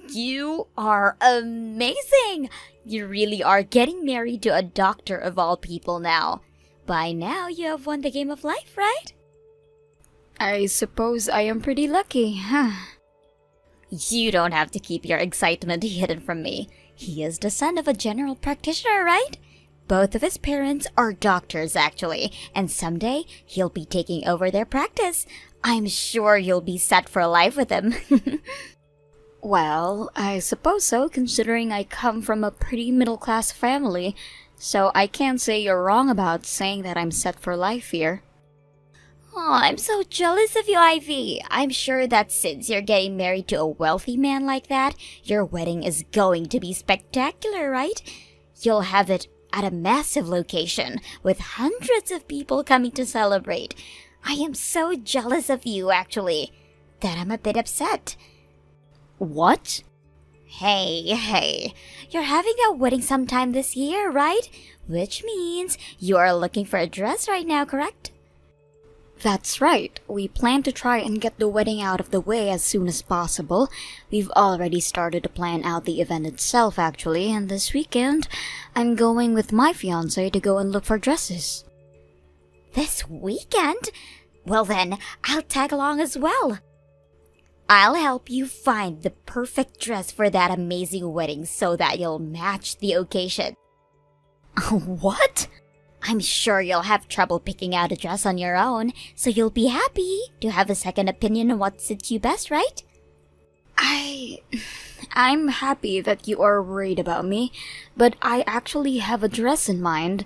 You are amazing! You really are getting married to a doctor of all people now. By now, you have won the game of life, right? I suppose I am pretty lucky, huh? You don't have to keep your excitement hidden from me. He is the son of a general practitioner, right? Both of his parents are doctors, actually, and someday he'll be taking over their practice. I'm sure you'll be set for life with him. Well, I suppose so, considering I come from a pretty middle-class family, so I can't say you're wrong about saying that I'm set for life here. Oh, I'm so jealous of you, Ivy. I'm sure that since you're getting married to a wealthy man like that, your wedding is going to be spectacular, right? You'll have it at a massive location with hundreds of people coming to celebrate. I am so jealous of you, actually, that I'm a bit upset. What? Hey, you're having a wedding sometime this year, right? Which means you are looking for a dress right now, correct? That's right. We plan to try and get the wedding out of the way as soon as possible. We've already started to plan out the event itself, actually, and this weekend, I'm going with my fiancé to go and look for dresses. This weekend? Well then, I'll tag along as well. I'll help you find the perfect dress for that amazing wedding so that you'll match the occasion. What? I'm sure you'll have trouble picking out a dress on your own, so you'll be happy to have a second opinion on what suits you best, right? I'm happy that you are worried about me, but I actually have a dress in mind.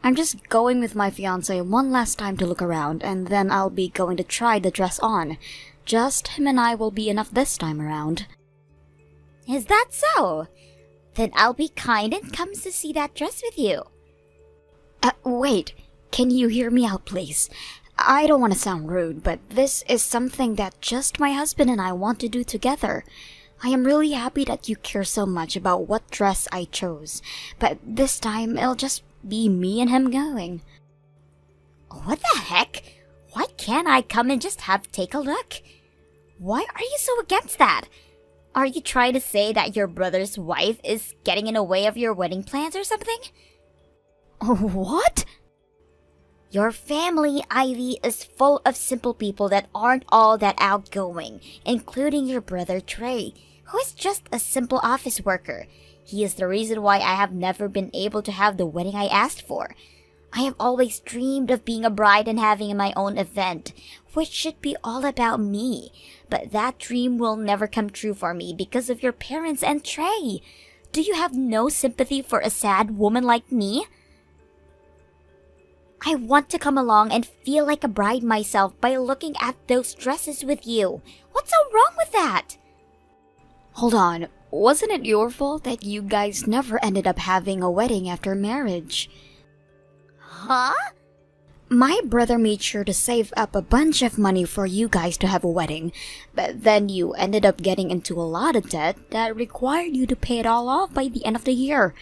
I'm just going with my fiancé one last time to look around, and then I'll be going to try the dress on. Just him and I will be enough this time around. Is that so? Then I'll be kind and come to see that dress with you. Wait, can you hear me out, please? I don't want to sound rude, but this is something that just my husband and I want to do together. I am really happy that you care so much about what dress I chose, but this time it'll just be me and him going. What the heck? Why can't I come and just take a look? Why are you so against that? Are you trying to say that your brother's wife is getting in the way of your wedding plans or something? What? Your family, Ivy, is full of simple people that aren't all that outgoing, including your brother Trey, who is just a simple office worker. He is the reason why I have never been able to have the wedding I asked for. I have always dreamed of being a bride and having my own event, which should be all about me. But that dream will never come true for me because of your parents and Trey. Do you have no sympathy for a sad woman like me? I want to come along and feel like a bride myself by looking at those dresses with you. What's so wrong with that? Hold on, wasn't it your fault that you guys never ended up having a wedding after marriage? Huh? My brother made sure to save up a bunch of money for you guys to have a wedding, but then you ended up getting into a lot of debt that required you to pay it all off by the end of the year.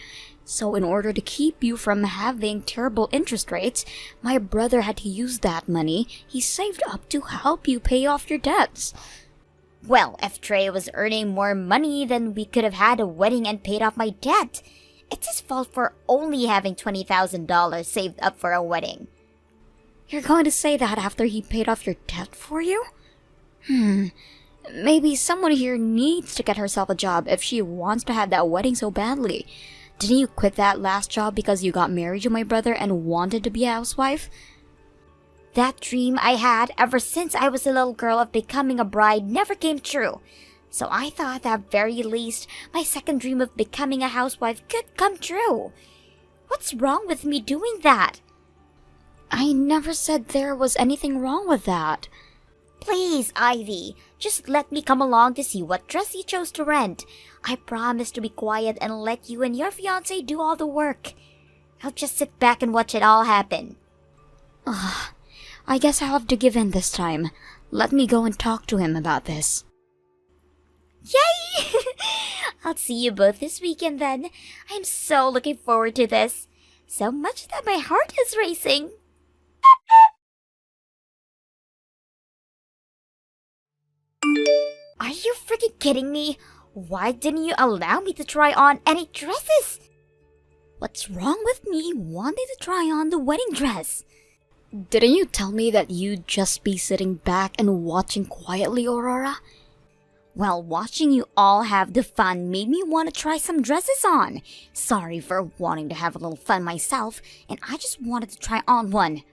So in order to keep you from having terrible interest rates, my brother had to use that money he saved up to help you pay off your debts. Well, if Trey was earning more money, then we could have had a wedding and paid off my debt. It's his fault for only having $20,000 saved up for a wedding. You're going to say that after he paid off your debt for you? Maybe someone here needs to get herself a job if she wants to have that wedding so badly. Didn't you quit that last job because you got married to my brother and wanted to be a housewife? That dream I had ever since I was a little girl of becoming a bride never came true. So I thought at very least my second dream of becoming a housewife could come true. What's wrong with me doing that? I never said there was anything wrong with that. Please, Ivy, just let me come along to see what dress you chose to rent. I promise to be quiet and let you and your fiancé do all the work. I'll just sit back and watch it all happen. I guess I'll have to give in this time. Let me go and talk to him about this. Yay! I'll see you both this weekend then. I'm so looking forward to this. So much that my heart is racing. Are you freaking kidding me? Why didn't you allow me to try on any dresses? What's wrong with me wanting to try on the wedding dress? Didn't you tell me that you'd just be sitting back and watching quietly, Aurora? Well, watching you all have the fun made me want to try some dresses on. Sorry for wanting to have a little fun myself, and I just wanted to try on one.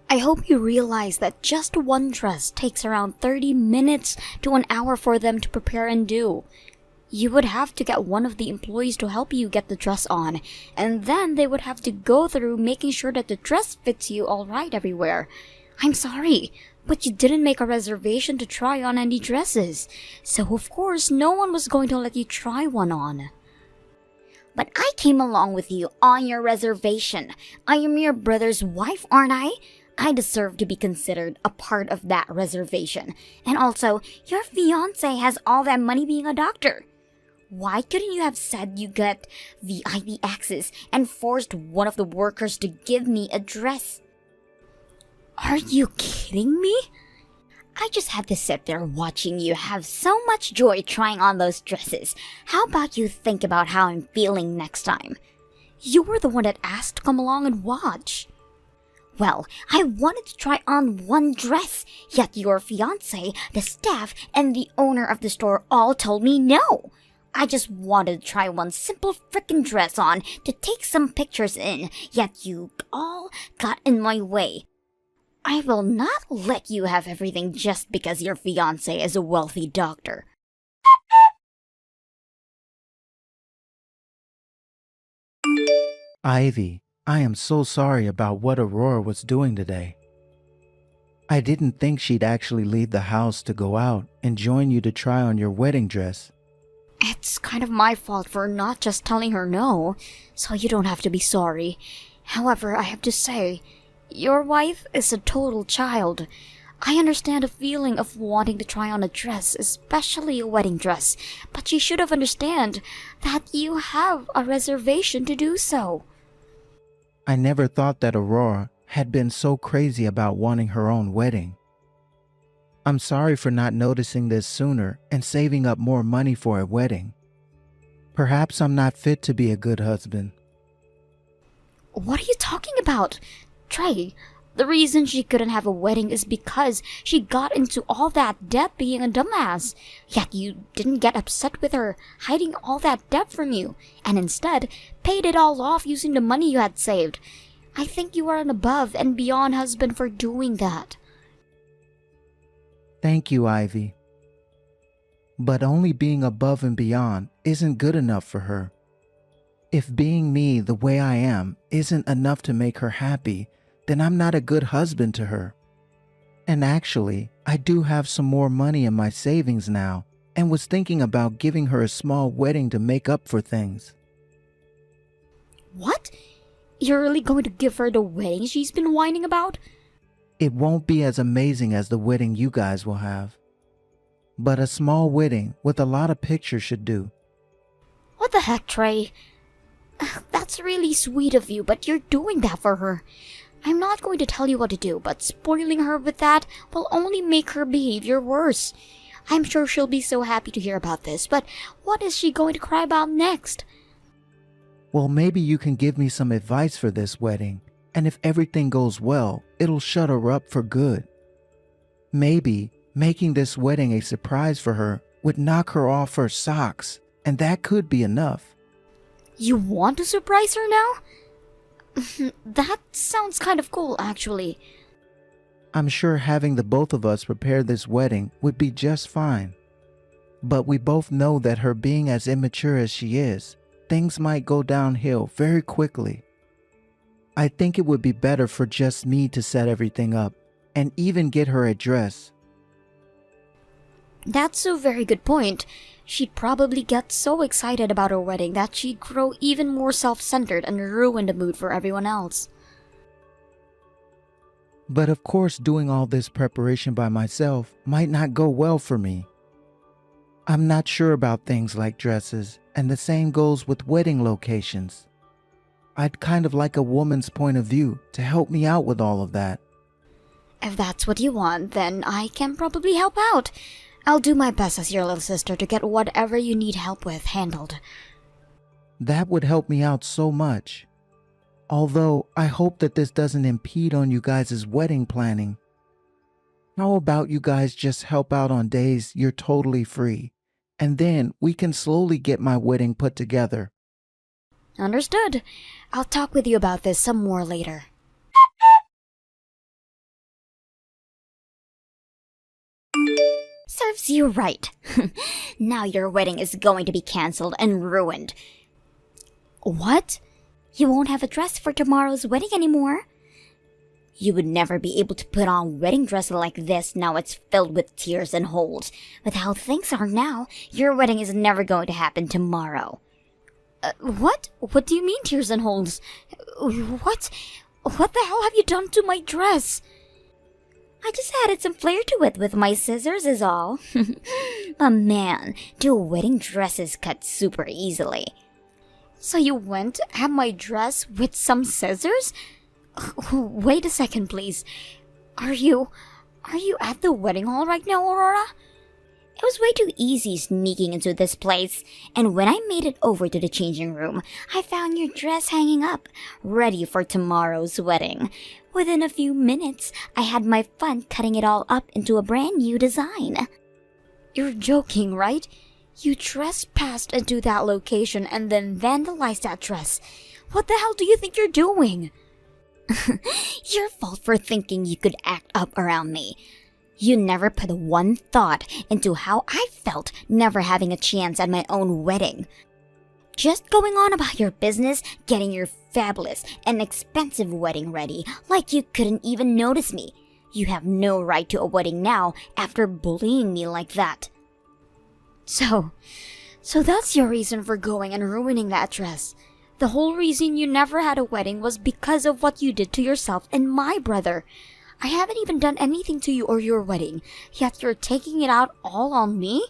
I hope you realize that just one dress takes around 30 minutes to an hour for them to prepare and do. You would have to get one of the employees to help you get the dress on, and then they would have to go through making sure that the dress fits you all right everywhere. I'm sorry, but you didn't make a reservation to try on any dresses, so of course no one was going to let you try one on. But I came along with you on your reservation. I am your brother's wife, aren't I? I deserve to be considered a part of that reservation. And also, your fiancé has all that money being a doctor. Why couldn't you have said you got VIP access and forced one of the workers to give me a dress? Are you kidding me? I just had to sit there watching you have so much joy trying on those dresses. How about you think about how I'm feeling next time? You were the one that asked to come along and watch. Well, I wanted to try on one dress, yet your fiancé, the staff, and the owner of the store all told me no. I just wanted to try one simple frickin' dress on to take some pictures in, yet you all got in my way. I will not let you have everything just because your fiancé is a wealthy doctor. Ivy, I am so sorry about what Aurora was doing today. I didn't think she'd actually leave the house to go out and join you to try on your wedding dress. It's kind of my fault for not just telling her no, so you don't have to be sorry. However, I have to say, your wife is a total child. I understand the feeling of wanting to try on a dress, especially a wedding dress, but you should have understand that you have a reservation to do so. I never thought that Aurora had been so crazy about wanting her own wedding. I'm sorry for not noticing this sooner and saving up more money for a wedding. Perhaps I'm not fit to be a good husband. What are you talking about? Trey, the reason she couldn't have a wedding is because she got into all that debt being a dumbass. Yet you didn't get upset with her hiding all that debt from you, and instead paid it all off using the money you had saved. I think you are an above and beyond husband for doing that. Thank you, Ivy. But only being above and beyond isn't good enough for her. If being me the way I am isn't enough to make her happy, then I'm not a good husband to her. And actually, I do have some more money in my savings now and was thinking about giving her a small wedding to make up for things. What? You're really going to give her the wedding she's been whining about? It won't be as amazing as the wedding you guys will have. But a small wedding with a lot of pictures should do. What the heck, Trey? That's really sweet of you, but you're doing that for her. I'm not going to tell you what to do, but spoiling her with that will only make her behavior worse. I'm sure she'll be so happy to hear about this, but what is she going to cry about next? Well, maybe you can give me some advice for this wedding, and if everything goes well, it'll shut her up for good. Maybe making this wedding a surprise for her would knock her off her socks, and that could be enough. You want to surprise her now? That sounds kind of cool, actually. I'm sure having the both of us prepare this wedding would be just fine. But we both know that her being as immature as she is, things might go downhill very quickly. I think it would be better for just me to set everything up and even get her a dress. That's a very good point. She'd probably get so excited about her wedding that she'd grow even more self-centered and ruin the mood for everyone else. But of course, doing all this preparation by myself might not go well for me. I'm not sure about things like dresses, and the same goes with wedding locations. I'd kind of like a woman's point of view to help me out with all of that. If that's what you want, then I can probably help out. I'll do my best as your little sister to get whatever you need help with handled. That would help me out so much. Although I hope that this doesn't impede on you guys' wedding planning. How about you guys just help out on days you're totally free, and then we can slowly get my wedding put together. Understood. I'll talk with you about this some more later. Serves you right. Now your wedding is going to be cancelled and ruined. What? You won't have a dress for tomorrow's wedding anymore. You would never be able to put on wedding dress like this now it's filled with tears and holes. With how things are now, your wedding is never going to happen tomorrow. What? What do you mean tears and holes? What? What the hell have you done to my dress? I just added some flair to it with my scissors is all. But man, do wedding dresses cut super easily. So you went to have my dress with some scissors? Wait a second, please. Are you at the wedding hall right now, Aurora? It was way too easy sneaking into this place, and when I made it over to the changing room, I found your dress hanging up, ready for tomorrow's wedding. Within a few minutes, I had my fun cutting it all up into a brand new design. You're joking, right? You trespassed into that location and then vandalized that dress. What the hell do you think you're doing? Your fault for thinking you could act up around me. You never put one thought into how I felt never having a chance at my own wedding. Just going on about your business, getting your fabulous and expensive wedding ready like you couldn't even notice me. You have no right to a wedding now after bullying me like that. So that's your reason for going and ruining that dress. The whole reason you never had a wedding was because of what you did to yourself and my brother. I haven't even done anything to you or your wedding, yet you're taking it out all on me?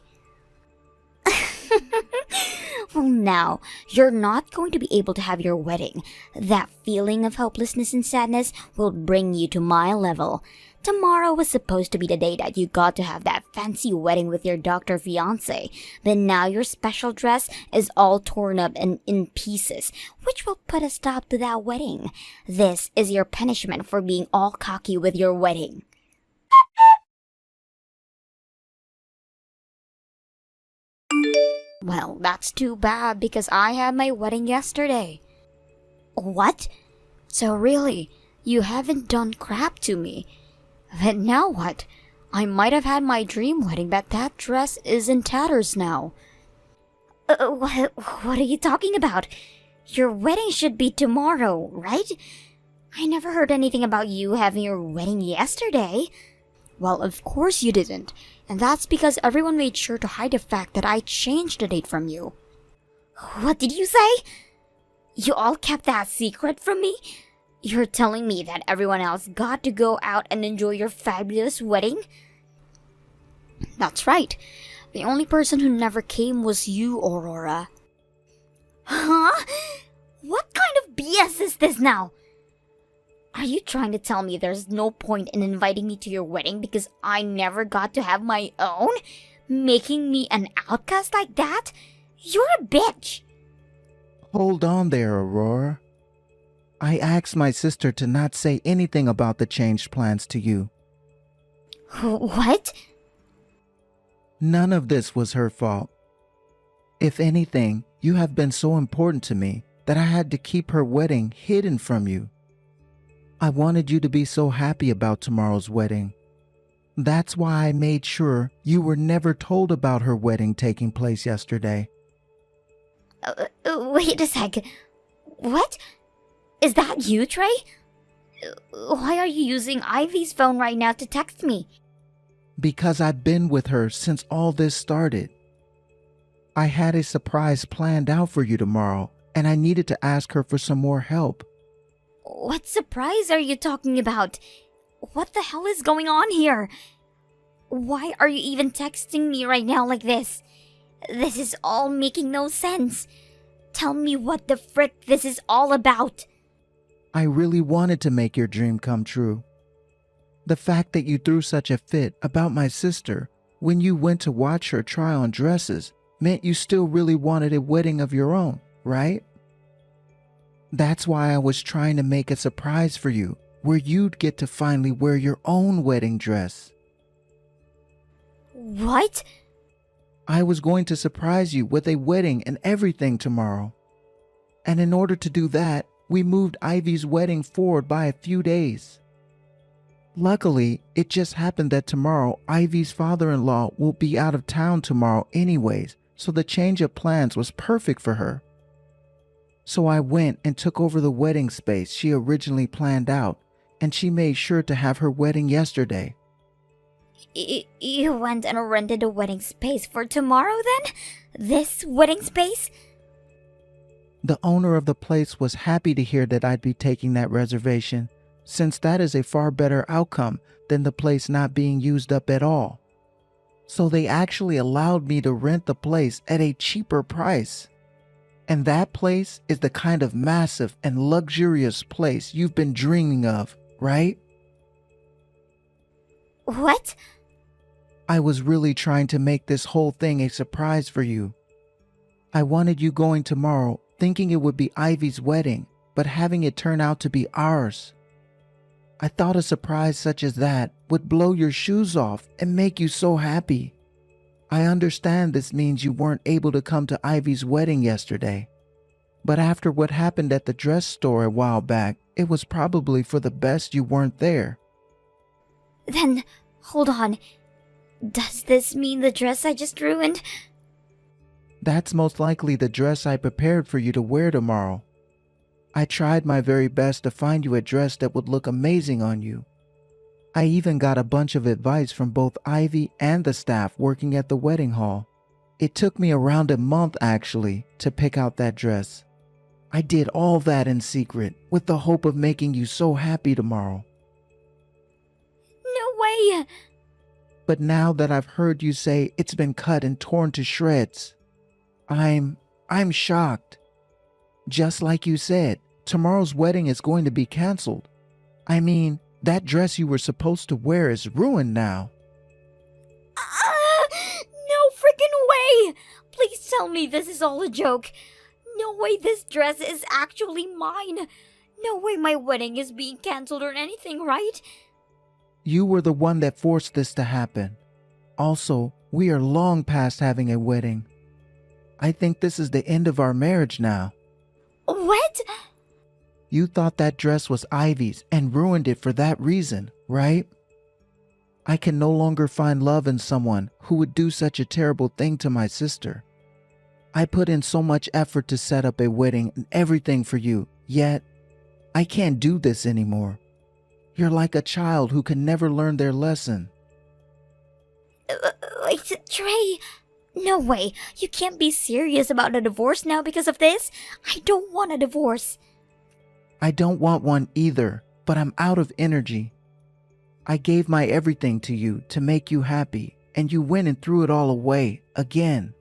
Well, now, you're not going to be able to have your wedding. That feeling of hopelessness and sadness will bring you to my level. Tomorrow was supposed to be the day that you got to have that fancy wedding with your doctor fiancé, but now your special dress is all torn up and in pieces, which will put a stop to that wedding. This is your punishment for being all cocky with your wedding. Well, that's too bad because I had my wedding yesterday. What? So really, you haven't done crap to me. But now what? I might have had my dream wedding, but that dress is in tatters now. What are you talking about? Your wedding should be tomorrow, right? I never heard anything about you having your wedding yesterday. Well, of course you didn't. And that's because everyone made sure to hide the fact that I changed the date from you. What did you say? You all kept that secret from me? You're telling me that everyone else got to go out and enjoy your fabulous wedding? That's right. The only person who never came was you, Aurora. Huh? What kind of BS is this now? Are you trying to tell me there's no point in inviting me to your wedding because I never got to have my own? Making me an outcast like that? You're a bitch! Hold on there, Aurora. I asked my sister to not say anything about the changed plans to you. What? None of this was her fault. If anything, you have been so important to me that I had to keep her wedding hidden from you. I wanted you to be so happy about tomorrow's wedding. That's why I made sure you were never told about her wedding taking place yesterday. Wait a sec. What? Is that you, Trey? Why are you using Ivy's phone right now to text me? Because I've been with her since all this started. I had a surprise planned out for you tomorrow, and I needed to ask her for some more help. What surprise are you talking about? What the hell is going on here? Why are you even texting me right now like this? This is all making no sense. Tell me what the frick this is all about. I really wanted to make your dream come true. The fact that you threw such a fit about my sister when you went to watch her try on dresses meant you still really wanted a wedding of your own, right? That's why I was trying to make a surprise for you, where you'd get to finally wear your own wedding dress. What? I was going to surprise you with a wedding and everything tomorrow. And in order to do that, we moved Ivy's wedding forward by a few days. Luckily, it just happened that tomorrow Ivy's father-in-law will be out of town tomorrow anyways, so the change of plans was perfect for her. So I went and took over the wedding space she originally planned out, and she made sure to have her wedding yesterday. You went and rented a wedding space for tomorrow then? This wedding space? The owner of the place was happy to hear that I'd be taking that reservation, since that is a far better outcome than the place not being used up at all. So they actually allowed me to rent the place at a cheaper price. And that place is the kind of massive and luxurious place you've been dreaming of, right? What? I was really trying to make this whole thing a surprise for you. I wanted you going tomorrow thinking it would be Ivy's wedding, but having it turn out to be ours. I thought a surprise such as that would blow your shoes off and make you so happy. I understand this means you weren't able to come to Ivy's wedding yesterday. But after what happened at the dress store a while back, it was probably for the best you weren't there. Then, hold on. Does this mean the dress I just ruined? That's most likely the dress I prepared for you to wear tomorrow. I tried my very best to find you a dress that would look amazing on you. I even got a bunch of advice from both Ivy and the staff working at the wedding hall. It took me around a month actually to pick out that dress. I did all that in secret with the hope of making you so happy tomorrow. No way! But now that I've heard you say it's been cut and torn to shreds, I'm shocked. Just like you said, tomorrow's wedding is going to be canceled. I mean, that dress you were supposed to wear is ruined now. No freaking way! Please tell me this is all a joke. No way this dress is actually mine. No way my wedding is being canceled or anything, right? You were the one that forced this to happen. Also, we are long past having a wedding. I think this is the end of our marriage now. What? You thought that dress was Ivy's and ruined it for that reason, right? I can no longer find love in someone who would do such a terrible thing to my sister. I put in so much effort to set up a wedding and everything for you, yet I can't do this anymore. You're like a child who can never learn their lesson. Wait, Trey, no way. You can't be serious about a divorce now because of this. I don't want a divorce. I don't want one either, but I'm out of energy. I gave my everything to you to make you happy, and you went and threw it all away again.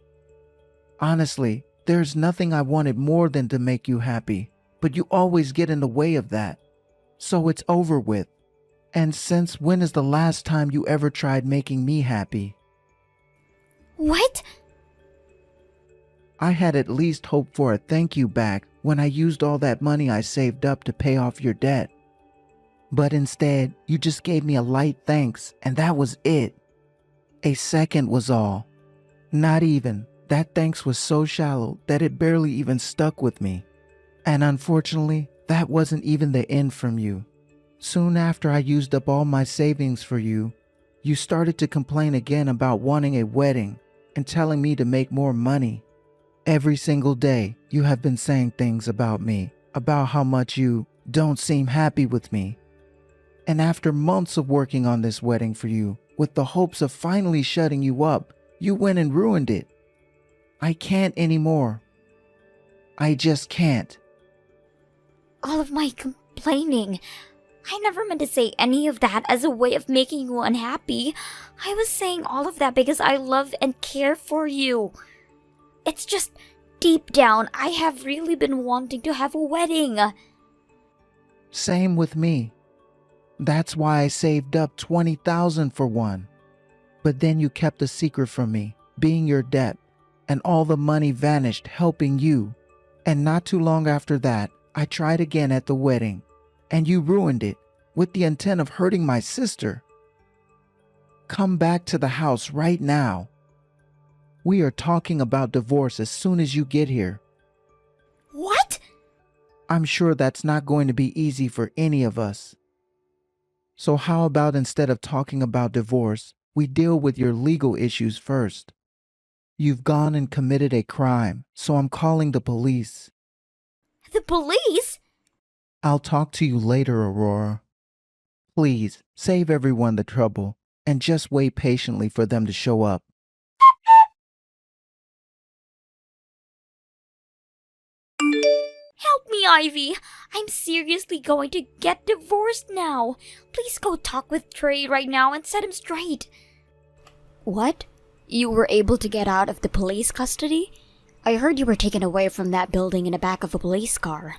Honestly, there's nothing I wanted more than to make you happy, but you always get in the way of that. So it's over with. And since when is the last time you ever tried making me happy? What? I had at least hoped for a thank you back when I used all that money I saved up to pay off your debt. But instead, you just gave me a light thanks, and that was it. A second was all. Not even. That thanks was so shallow that it barely even stuck with me. And unfortunately, that wasn't even the end from you. Soon after I used up all my savings for you, you started to complain again about wanting a wedding and telling me to make more money. Every single day, you have been saying things about me, about how much you don't seem happy with me. And after months of working on this wedding for you, with the hopes of finally shutting you up, you went and ruined it. I can't anymore. I just can't. All of my complaining. I never meant to say any of that as a way of making you unhappy. I was saying all of that because I love and care for you. It's just, deep down, I have really been wanting to have a wedding. Same with me. That's why I saved up $20,000 for one. But then you kept a secret from me, being your debt, and all the money vanished helping you. And not too long after that, I tried again at the wedding, and you ruined it with the intent of hurting my sister. Come back to the house right now. We are talking about divorce as soon as you get here. What? I'm sure that's not going to be easy for any of us. So how about instead of talking about divorce, we deal with your legal issues first? You've gone and committed a crime, so I'm calling the police. The police? I'll talk to you later, Aurora. Please, save everyone the trouble, and just wait patiently for them to show up. Help me, Ivy. I'm seriously going to get divorced now. Please go talk with Trey right now and set him straight. What? You were able to get out of the police custody? I heard you were taken away from that building in the back of a police car.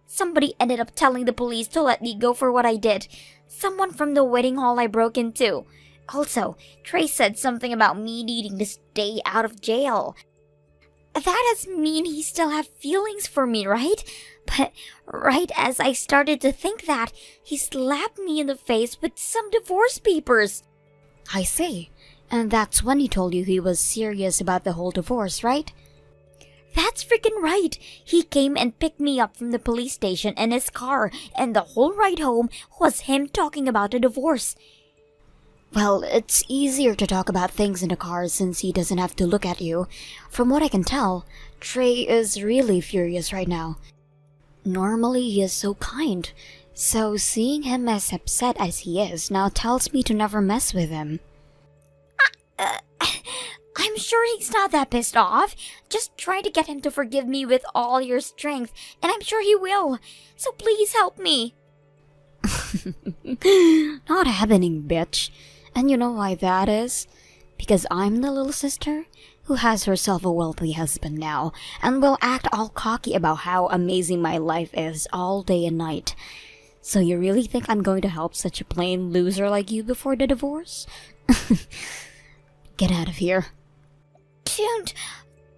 Somebody ended up telling the police to let me go for what I did. Someone from the wedding hall I broke into. Also, Trey said something about me needing to stay out of jail. That has mean he still have feelings for me, right? But right as I started to think that, he slapped me in the face with some divorce papers. I see. And that's when he told you he was serious about the whole divorce, right? That's freaking right. He came and picked me up from the police station in his car, and the whole ride home was him talking about the divorce. Well, it's easier to talk about things in the car since he doesn't have to look at you. From what I can tell, Trey is really furious right now. Normally, he is so kind. So seeing him as upset as he is now tells me to never mess with him. I'm sure he's not that pissed off. Just try to get him to forgive me with all your strength, and I'm sure he will. So please help me. Not happening, bitch. And you know why that is? Because I'm the little sister who has herself a wealthy husband now and will act all cocky about how amazing my life is all day and night. So you really think I'm going to help such a plain loser like you before the divorce? Get out of here.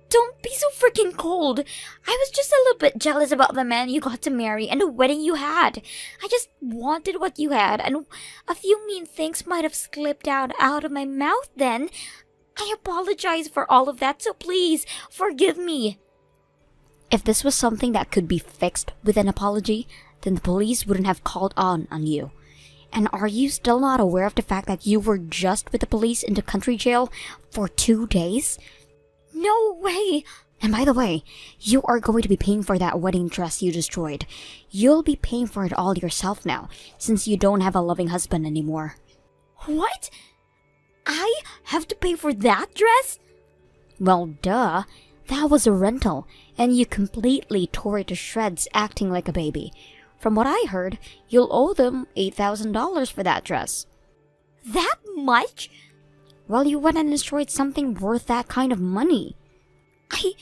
Don't be so freaking cold. I was just a little bit jealous about the man you got to marry and the wedding you had. I just wanted what you had, and a few mean things might have slipped out of my mouth then. I apologize for all of that, so please, forgive me. If this was something that could be fixed with an apology, then the police wouldn't have called on you. And are you still not aware of the fact that you were just with the police in the country jail for 2 days? No way! And by the way, you are going to be paying for that wedding dress you destroyed. You'll be paying for it all yourself now, since you don't have a loving husband anymore. What? I have to pay for that dress? Well, duh. That was a rental, and you completely tore it to shreds acting like a baby. From what I heard, you'll owe them $8,000 for that dress. That much? Well, you went and destroyed something worth that kind of money. I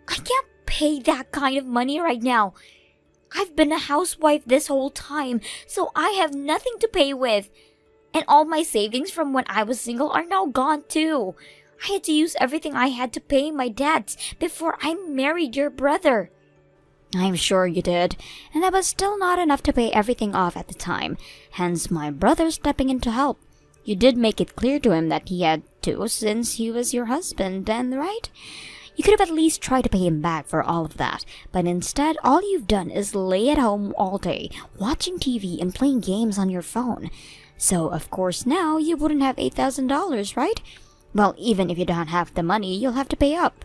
can't pay that kind of money right now. I've been a housewife this whole time, so I have nothing to pay with. And all my savings from when I was single are now gone too. I had to use everything I had to pay my debts before I married your brother. I'm sure you did, and that was still not enough to pay everything off at the time, hence my brother stepping in to help. You did make it clear to him that he had to since he was your husband, then, right? You could have at least tried to pay him back for all of that, but instead all you've done is lay at home all day, watching TV and playing games on your phone. So, of course, now you wouldn't have $8,000, right? Well, even if you don't have the money, you'll have to pay up.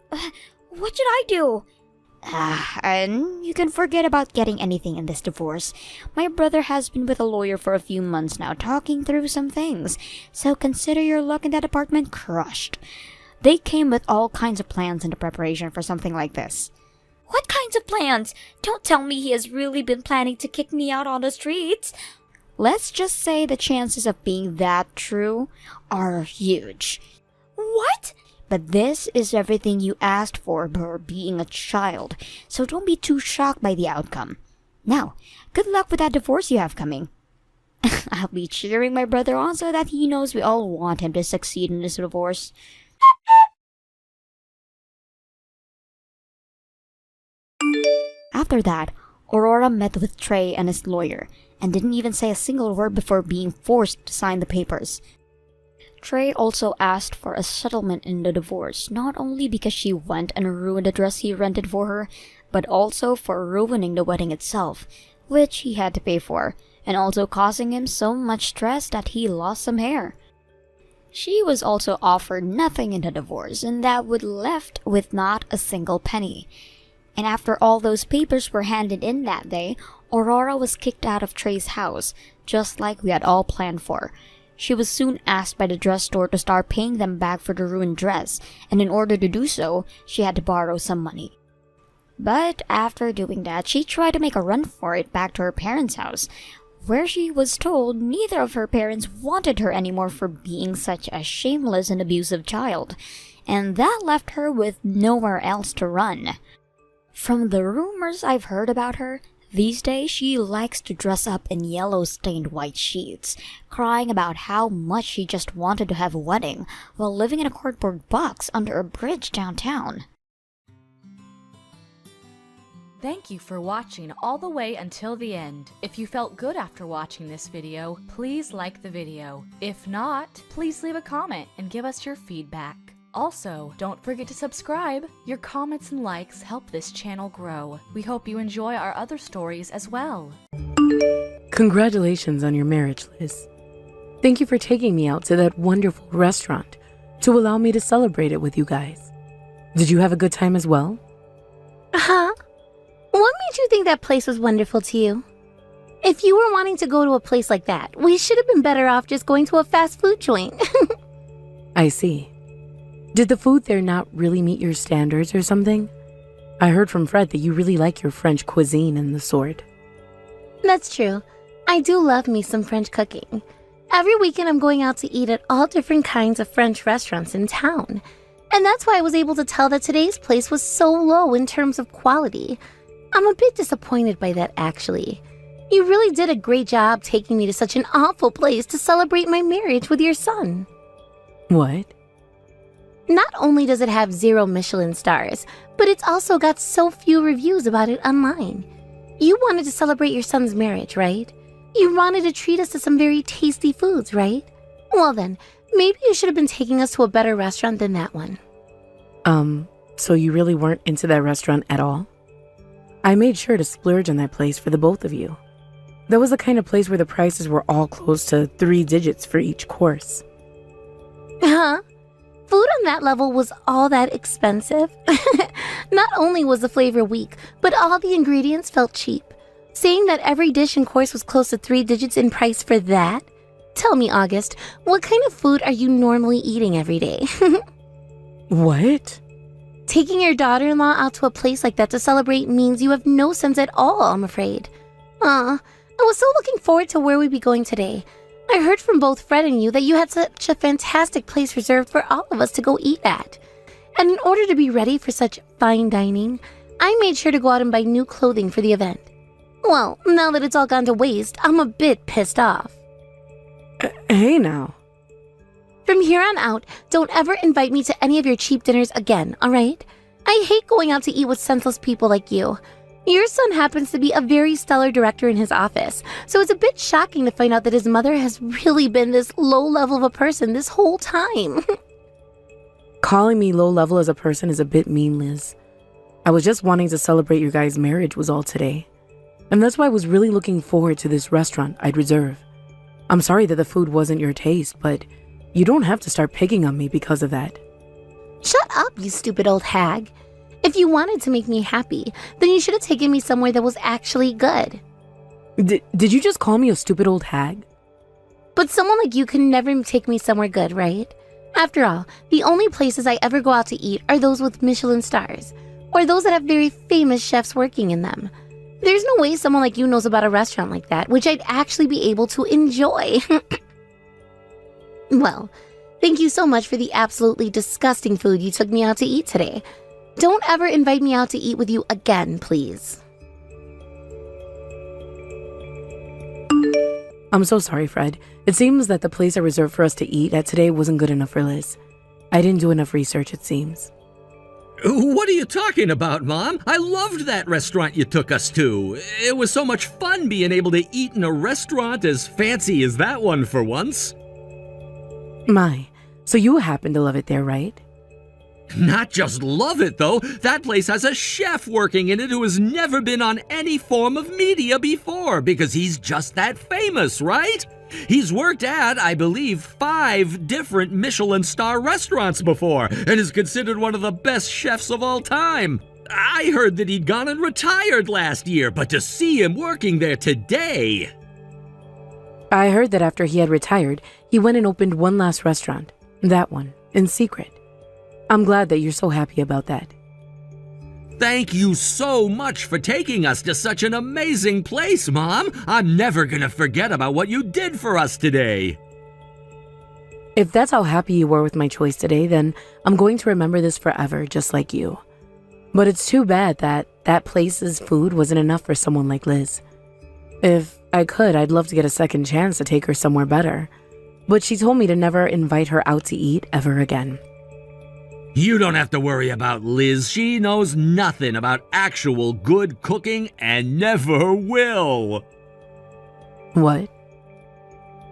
What should I do? And you can forget about getting anything in this divorce. My brother has been with a lawyer for a few months now, talking through some things. So consider your luck in that apartment crushed. They came with all kinds of plans in the preparation for something like this. What kinds of plans? Don't tell me he has really been planning to kick me out on the streets. Let's just say the chances of being that true are huge. What? But this is everything you asked for being a child, so don't be too shocked by the outcome. Now, good luck with that divorce you have coming. I'll be cheering my brother on so that he knows we all want him to succeed in this divorce. After that, Aurora met with Trey and his lawyer, and didn't even say a single word before being forced to sign the papers. Trey also asked for a settlement in the divorce, not only because she went and ruined the dress he rented for her, but also for ruining the wedding itself, which he had to pay for, and also causing him so much stress that he lost some hair. She was also offered nothing in the divorce, and that would left with not a single penny. And after all those papers were handed in that day, Aurora was kicked out of Trey's house, just like we had all planned for. She was soon asked by the dress store to start paying them back for the ruined dress, and in order to do so, she had to borrow some money. But after doing that, she tried to make a run for it back to her parents' house, where she was told neither of her parents wanted her anymore for being such a shameless and abusive child, and that left her with nowhere else to run. From the rumors I've heard about her, these days she likes to dress up in yellow-stained white sheets, crying about how much she just wanted to have a wedding while living in a cardboard box under a bridge downtown. Thank you for watching all the way until the end. If you felt good after watching this video, please like the video. If not, please leave a comment and give us your feedback. Also, don't forget to subscribe. Your comments and likes help this channel grow. We hope you enjoy our other stories as well. Congratulations on your marriage, Liz. Thank you for taking me out to that wonderful restaurant to allow me to celebrate it with you guys. Did you have a good time as well? Huh? What made you think that place was wonderful to you? If you were wanting to go to a place like that, we should have been better off just going to a fast food joint. I see. Did the food there not really meet your standards or something? I heard from Fred that you really like your French cuisine and the sort. That's true. I do love me some French cooking. Every weekend I'm going out to eat at all different kinds of French restaurants in town. And that's why I was able to tell that today's place was so low in terms of quality. I'm a bit disappointed by that, actually. You really did a great job taking me to such an awful place to celebrate my marriage with your son. What? Not only does it have 0 Michelin stars, but it's also got so few reviews about it online. You wanted to celebrate your son's marriage, right? You wanted to treat us to some very tasty foods, right? Well then, maybe you should have been taking us to a better restaurant than that one. So you really weren't into that restaurant at all? I made sure to splurge on that place for the both of you. That was the kind of place where the prices were all close to 3 digits for each course. Huh? Food on that level was all that expensive? Not only was the flavor weak, but all the ingredients felt cheap. Saying that every dish and course was close to 3 digits in price for that? Tell me, August, what kind of food are you normally eating every day? What? Taking your daughter-in-law out to a place like that to celebrate means you have no sense at all, I'm afraid. I was so looking forward to where we'd be going today. I heard from both Fred and you that you had such a fantastic place reserved for all of us to go eat at. And in order to be ready for such fine dining, I made sure to go out and buy new clothing for the event. Well, now that it's all gone to waste, I'm a bit pissed off. Hey now. From here on out, don't ever invite me to any of your cheap dinners again, alright? I hate going out to eat with senseless people like you. Your son happens to be a very stellar director in his office, so it's a bit shocking to find out that his mother has really been this low level of a person this whole time. Calling me low level as a person is a bit mean, Liz. I was just wanting to celebrate your guys' marriage was all today. And that's why I was really looking forward to this restaurant I'd reserve. I'm sorry that the food wasn't your taste, but you don't have to start picking on me because of that. Shut up, you stupid old hag. If you wanted to make me happy, then you should have taken me somewhere that was actually good. Did you just call me a stupid old hag? But someone like you can never take me somewhere good, right? After all, the only places I ever go out to eat are those with Michelin stars, or those that have very famous chefs working in them. There's no way someone like you knows about a restaurant like that, which I'd actually be able to enjoy. Well, thank you so much for the absolutely disgusting food you took me out to eat today. Don't ever invite me out to eat with you again, please. I'm so sorry, Fred. It seems that the place I reserved for us to eat at today wasn't good enough for Liz. I didn't do enough research, it seems. What are you talking about, Mom? I loved that restaurant you took us to. It was so much fun being able to eat in a restaurant as fancy as that one for once. My, so you happen to love it there, right? Not just love it, though. That place has a chef working in it who has never been on any form of media before because he's just that famous, right? He's worked at, I believe, 5 different Michelin star restaurants before and is considered one of the best chefs of all time. I heard that he'd gone and retired last year, but to see him working there today... I heard that after he had retired, he went and opened one last restaurant. That one, in secret. I'm glad that you're so happy about that. Thank you so much for taking us to such an amazing place, Mom. I'm never gonna forget about what you did for us today. If that's how happy you were with my choice today, then I'm going to remember this forever, just like you. But it's too bad that that place's food wasn't enough for someone like Liz. If I could, I'd love to get a second chance to take her somewhere better. But she told me to never invite her out to eat ever again. You don't have to worry about Liz. She knows nothing about actual good cooking and never will. What?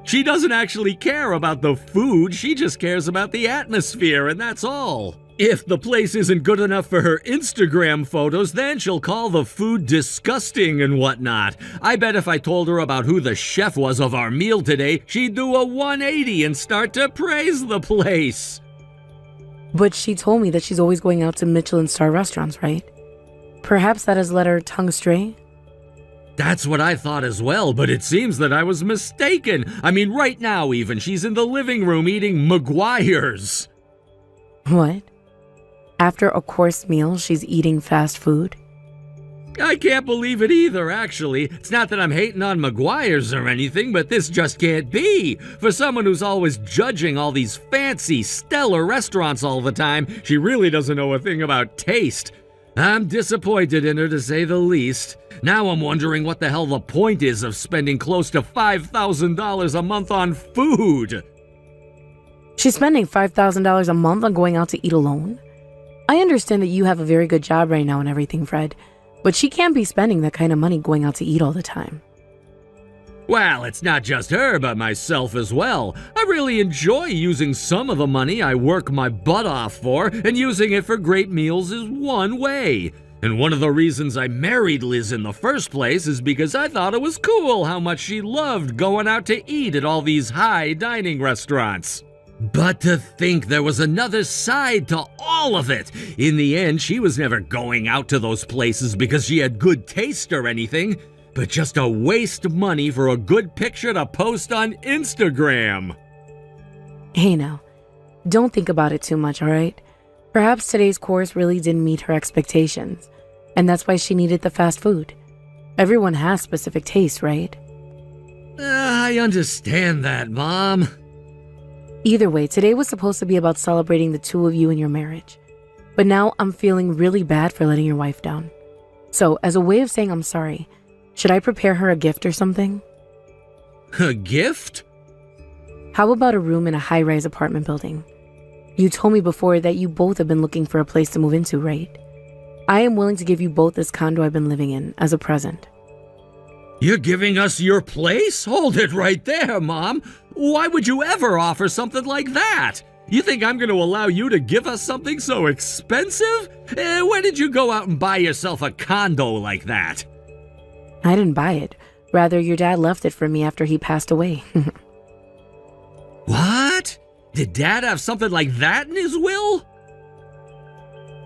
She doesn't actually care about the food. She just cares about the atmosphere, and that's all. If the place isn't good enough for her Instagram photos, then she'll call the food disgusting and whatnot. I bet if I told her about who the chef was of our meal today, she'd do a 180 and start to praise the place. But she told me that she's always going out to Michelin star restaurants, right? Perhaps that has led her tongue astray? That's what I thought as well, but it seems that I was mistaken. I mean, right now even, she's in the living room eating McGuire's. What? After a course meal, she's eating fast food? I can't believe it either, actually. It's not that I'm hating on McGuire's or anything, but this just can't be. For someone who's always judging all these fancy, stellar restaurants all the time, she really doesn't know a thing about taste. I'm disappointed in her, to say the least. Now I'm wondering what the hell the point is of spending close to $5,000 a month on food. She's spending $5,000 a month on going out to eat alone? I understand that you have a very good job right now and everything, Fred. But she can't be spending that kind of money going out to eat all the time. Well, it's not just her, but myself as well. I really enjoy using some of the money I work my butt off for, and using it for great meals is one way. And one of the reasons I married Liz in the first place is because I thought it was cool how much she loved going out to eat at all these high dining restaurants. But to think there was another side to all of it. In the end, she was never going out to those places because she had good taste or anything, but just to waste money for a good picture to post on Instagram. Hey now, don't think about it too much, alright? Perhaps today's course really didn't meet her expectations, and that's why she needed the fast food. Everyone has specific tastes, right? I understand that, Mom. Either way, today was supposed to be about celebrating the two of you and your marriage. But now I'm feeling really bad for letting your wife down. So, as a way of saying I'm sorry, should I prepare her a gift or something? A gift? How about a room in a high-rise apartment building? You told me before that you both have been looking for a place to move into, right? I am willing to give you both this condo I've been living in as a present. You're giving us your place? Hold it right there, Mom. Why would you ever offer something like that? You think I'm going to allow you to give us something so expensive? When did you go out and buy yourself a condo like that? I didn't buy it. Rather, your dad left it for me after he passed away. What? Did Dad have something like that in his will?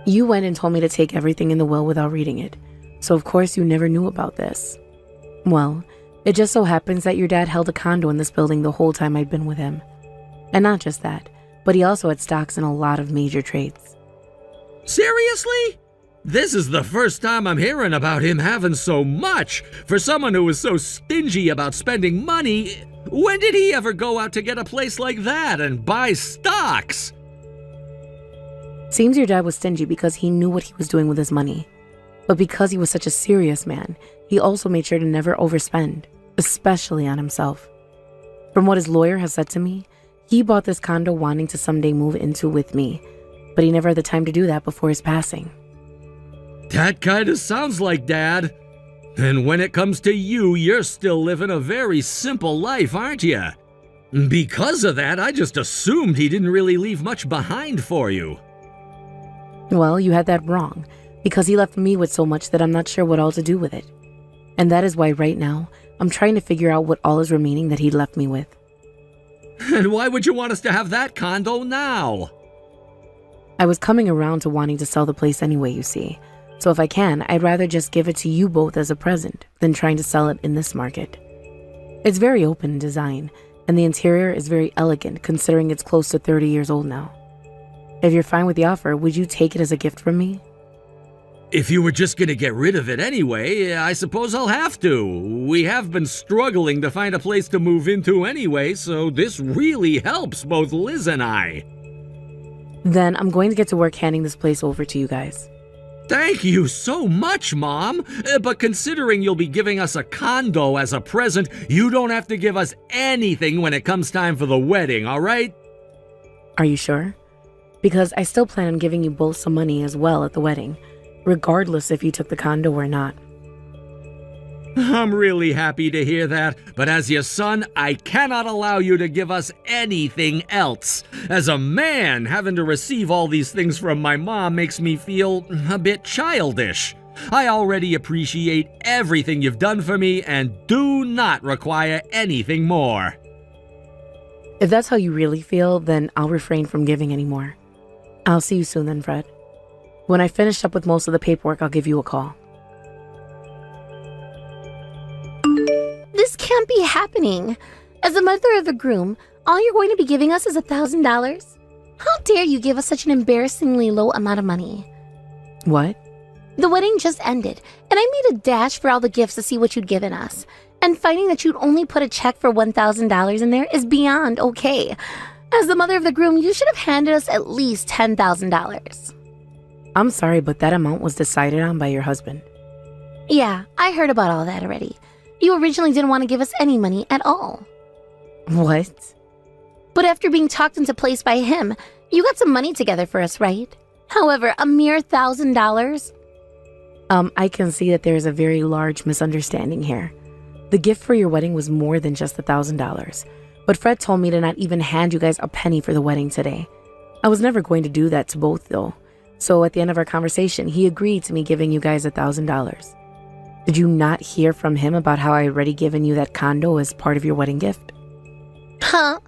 You went and told me to take everything in the will without reading it. So of course you never knew about this. Well, it just so happens that your dad held a condo in this building the whole time I'd been with him. And not just that, but he also had stocks in a lot of major trades. Seriously? This is the first time I'm hearing about him having so much. For someone who was so stingy about spending money, when did he ever go out to get a place like that and buy stocks? Seems your dad was stingy because he knew what he was doing with his money. But because he was such a serious man, he also made sure to never overspend, especially on himself. From what his lawyer has said to me, he bought this condo wanting to someday move into with me, but he never had the time to do that before his passing. That kinda sounds like Dad. And when it comes to you, you're still living a very simple life, aren't you? Because of that, I just assumed he didn't really leave much behind for you. Well, you had that wrong, because he left me with so much that I'm not sure what all to do with it. And that is why right now, I'm trying to figure out what all is remaining that he left me with. And why would you want us to have that condo now? I was coming around to wanting to sell the place anyway, you see. So if I can, I'd rather just give it to you both as a present than trying to sell it in this market. It's very open in design, and the interior is very elegant considering it's close to 30 years old now. If you're fine with the offer, would you take it as a gift from me? If you were just gonna get rid of it anyway, I suppose I'll have to. We have been struggling to find a place to move into anyway, so this really helps both Liz and I. Then I'm going to get to work handing this place over to you guys. Thank you so much, Mom. But considering you'll be giving us a condo as a present, you don't have to give us anything when it comes time for the wedding, all right? Are you sure? Because I still plan on giving you both some money as well at the wedding, regardless if you took the condo or not. I'm really happy to hear that, but as your son, I cannot allow you to give us anything else. As a man, having to receive all these things from my mom makes me feel a bit childish. I already appreciate everything you've done for me and do not require anything more. If that's how you really feel, then I'll refrain from giving any more. I'll see you soon then, Fred. When I finish up with most of the paperwork, I'll give you a call. This can't be happening. As the mother of the groom, all you're going to be giving us is $1,000? How dare you give us such an embarrassingly low amount of money? What? The wedding just ended, and I made a dash for all the gifts to see what you'd given us. And finding that you'd only put a check for $1,000 in there is beyond okay. As the mother of the groom, you should have handed us at least $10,000. I'm sorry, but that amount was decided on by your husband. Yeah, I heard about all that already. You originally didn't want to give us any money at all. What? But after being talked into place by him, you got some money together for us, right? However, a mere $1,000? I can see that there is a very large misunderstanding here. The gift for your wedding was more than just $1,000. But Fred told me to not even hand you guys a penny for the wedding today. I was never going to do that to both, though. So at the end of our conversation, he agreed to me giving you guys $1,000. Did you not hear from him about how I had already given you that condo as part of your wedding gift? Huh?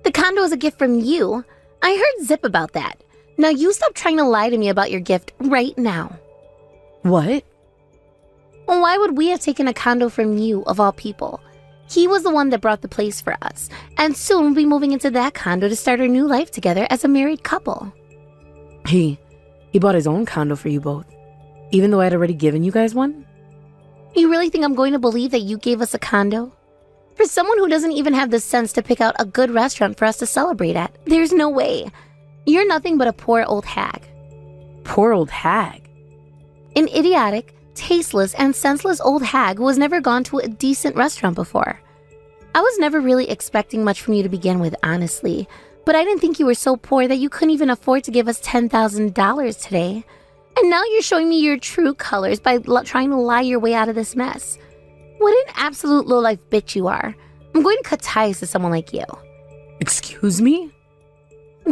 The condo is a gift from you. I heard zip about that. Now you stop trying to lie to me about your gift right now. What? Why would we have taken a condo from you, of all people? He was the one that brought the place for us, and soon we'll be moving into that condo to start our new life together as a married couple. He bought his own condo for you both, even though I had already given you guys one? You really think I'm going to believe that you gave us a condo? For someone who doesn't even have the sense to pick out a good restaurant for us to celebrate at, there's no way. You're nothing but a poor old hag. Poor old hag? An idiotic, tasteless, and senseless old hag who has never gone to a decent restaurant before. I was never really expecting much from you to begin with, honestly, but I didn't think you were so poor that you couldn't even afford to give us $10,000 today. And now you're showing me your true colors by trying to lie your way out of this mess. What an absolute lowlife bitch you are. I'm going to cut ties to someone like you. Excuse me?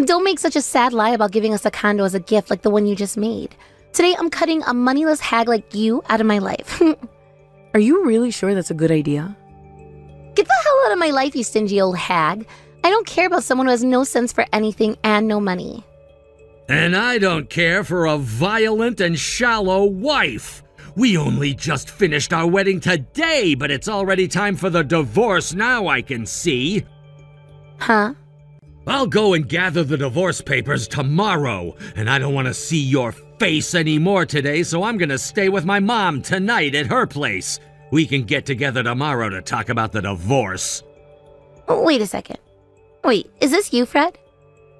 Don't make such a sad lie about giving us a condo as a gift like the one you just made. Today, I'm cutting a moneyless hag like you out of my life. Are you really sure that's a good idea? Get the hell out of my life, you stingy old hag. I don't care about someone who has no sense for anything and no money. And I don't care for a violent and shallow wife. We only just finished our wedding today, but it's already time for the divorce now, I can see. Huh? I'll go and gather the divorce papers tomorrow, and I don't want to see your face anymore today, so I'm gonna stay with my mom tonight at her place. We can get together tomorrow to talk about the divorce. Wait a second. Wait, is this you, Fred?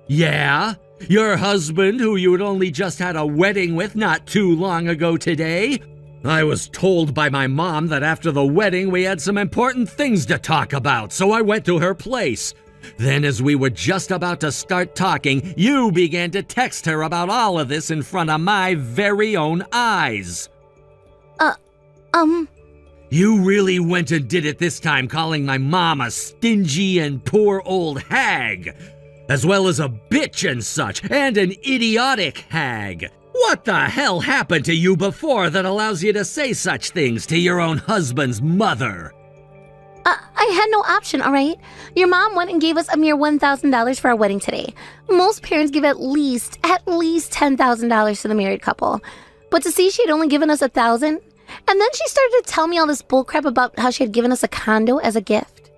Yeah? Your husband, who you had only just had a wedding with not too long ago today? I was told by my mom that after the wedding we had some important things to talk about, so I went to her place. Then as we were just about to start talking, you began to text her about all of this in front of my very own eyes. You really went and did it this time, calling my mom a stingy and poor old hag, as well as a bitch and such, and an idiotic hag. What the hell happened to you before that allows you to say such things to your own husband's mother? I had no option, all right? Your mom went and gave us a mere $1,000 for our wedding today. Most parents give at least $10,000 to the married couple. But to see she had only given us $1,000, and then she started to tell me all this bullcrap about how she had given us a condo as a gift.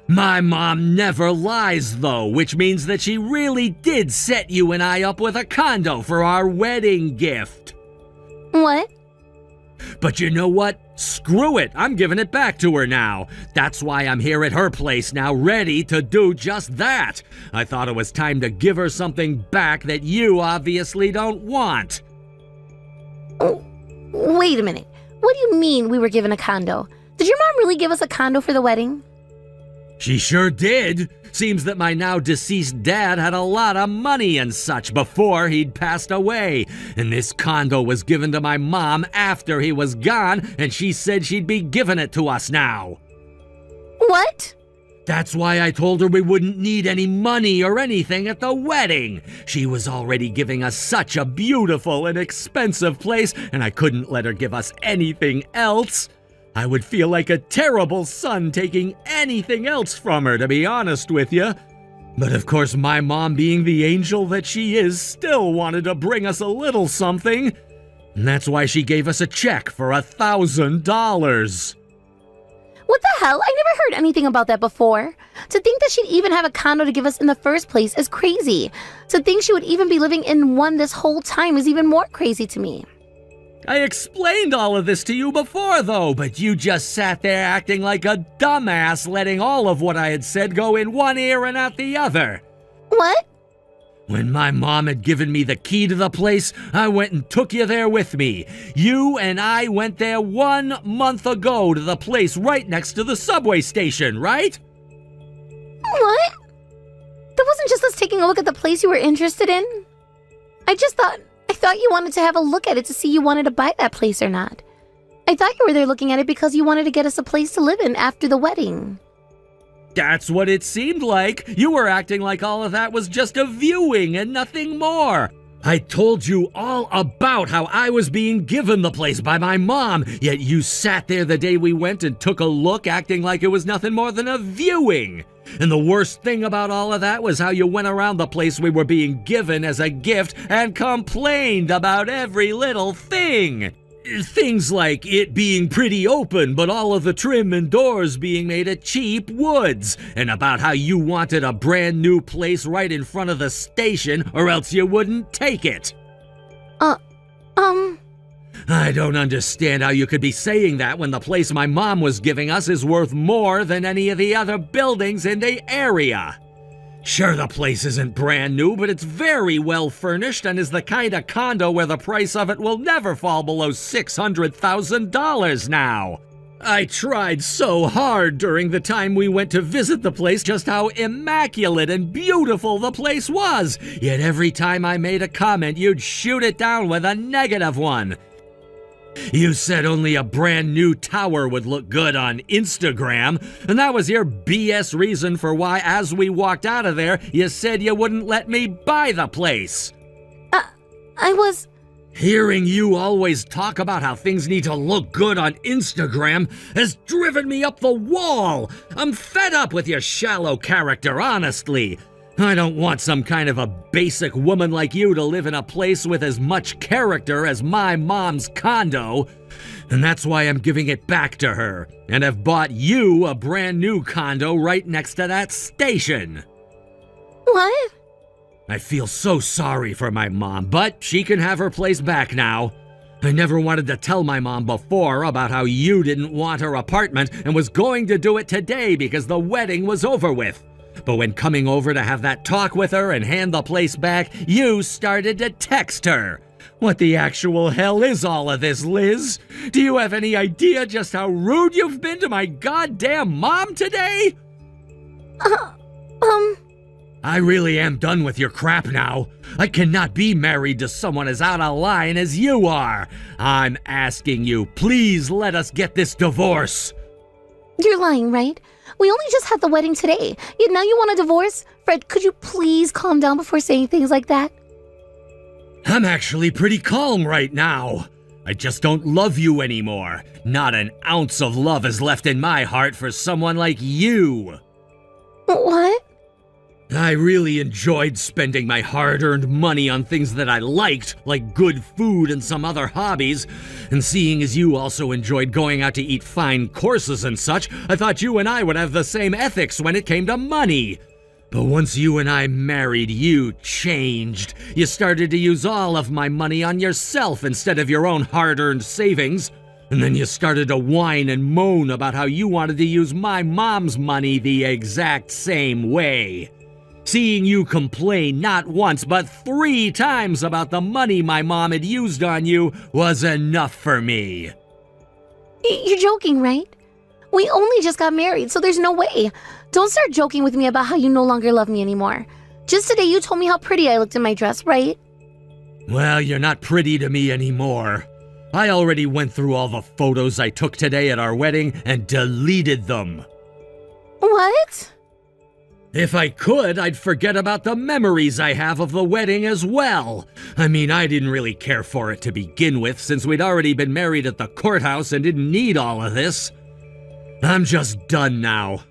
My mom never lies, though, which means that she really did set you and I up with a condo for our wedding gift. What? But you know what? Screw it, I'm giving it back to her now. That's why I'm here at her place now, ready to do just that. I thought it was time to give her something back that you obviously don't want. Oh, wait a minute. What do you mean we were given a condo? Did your mom really give us a condo for the wedding? She sure did. Seems that my now deceased dad had a lot of money and such before he'd passed away. And this condo was given to my mom after he was gone, and she said she'd be giving it to us now. What? That's why I told her we wouldn't need any money or anything at the wedding. She was already giving us such a beautiful and expensive place, and I couldn't let her give us anything else. I would feel like a terrible son taking anything else from her, to be honest with you. But of course, my mom, being the angel that she is, still wanted to bring us a little something. And that's why she gave us a check for $1,000. What the hell? I never heard anything about that before. To think that she'd even have a condo to give us in the first place is crazy. To think she would even be living in one this whole time is even more crazy to me. I explained all of this to you before, though, but you just sat there acting like a dumbass, letting all of what I had said go in one ear and out the other. What? When my mom had given me the key to the place, I went and took you there with me. You and I went there 1 month ago to the place right next to the subway station, right? What? That wasn't just us taking a look at the place you were interested in? I thought you wanted to have a look at it to see you wanted to buy that place or not. I thought you were there looking at it because you wanted to get us a place to live in after the wedding. That's what it seemed like. You were acting like all of that was just a viewing and nothing more. I told you all about how I was being given the place by my mom, yet you sat there the day we went and took a look acting like it was nothing more than a viewing. And the worst thing about all of that was how you went around the place we were being given as a gift and complained about every little thing. Things like it being pretty open, but all of the trim and doors being made of cheap woods, and about how you wanted a brand new place right in front of the station or else you wouldn't take it. I don't understand how you could be saying that when the place my mom was giving us is worth more than any of the other buildings in the area. Sure, the place isn't brand new, but it's very well furnished and is the kind of condo where the price of it will never fall below $600,000 now. I tried so hard during the time we went to visit the place just how immaculate and beautiful the place was, yet every time I made a comment, you'd shoot it down with a negative one. You said only a brand new tower would look good on Instagram, and that was your BS reason for why, as we walked out of there, you said you wouldn't let me buy the place. Hearing you always talk about how things need to look good on Instagram has driven me up the wall. I'm fed up with your shallow character, honestly. I don't want some kind of a basic woman like you to live in a place with as much character as my mom's condo. And that's why I'm giving it back to her, and have bought you a brand new condo right next to that station. What? I feel so sorry for my mom, but she can have her place back now. I never wanted to tell my mom before about how you didn't want her apartment and was going to do it today because the wedding was over with. But when coming over to have that talk with her and hand the place back, you started to text her. What the actual hell is all of this, Liz? Do you have any idea just how rude you've been to my goddamn mom today? I really am done with your crap now. I cannot be married to someone as out of line as you are. I'm asking you, please let us get this divorce. You're lying, right? We only just had the wedding today, yet now you want a divorce? Fred, could you please calm down before saying things like that? I'm actually pretty calm right now. I just don't love you anymore. Not an ounce of love is left in my heart for someone like you. What? I really enjoyed spending my hard-earned money on things that I liked, like good food and some other hobbies. And seeing as you also enjoyed going out to eat fine courses and such, I thought you and I would have the same ethics when it came to money. But once you and I married, you changed. You started to use all of my money on yourself instead of your own hard-earned savings. And then you started to whine and moan about how you wanted to use my mom's money the exact same way. Seeing you complain not once but 3 times about the money my mom had used on you was enough for me. You're joking, right? We only just got married, so there's no way. Don't start joking with me about how you no longer love me anymore. Just today you told me how pretty I looked in my dress, right? Well, you're not pretty to me anymore. I already went through all the photos I took today at our wedding and deleted them. What? If I could, I'd forget about the memories I have of the wedding as well. I mean, I didn't really care for it to begin with, since we'd already been married at the courthouse and didn't need all of this. I'm just done now.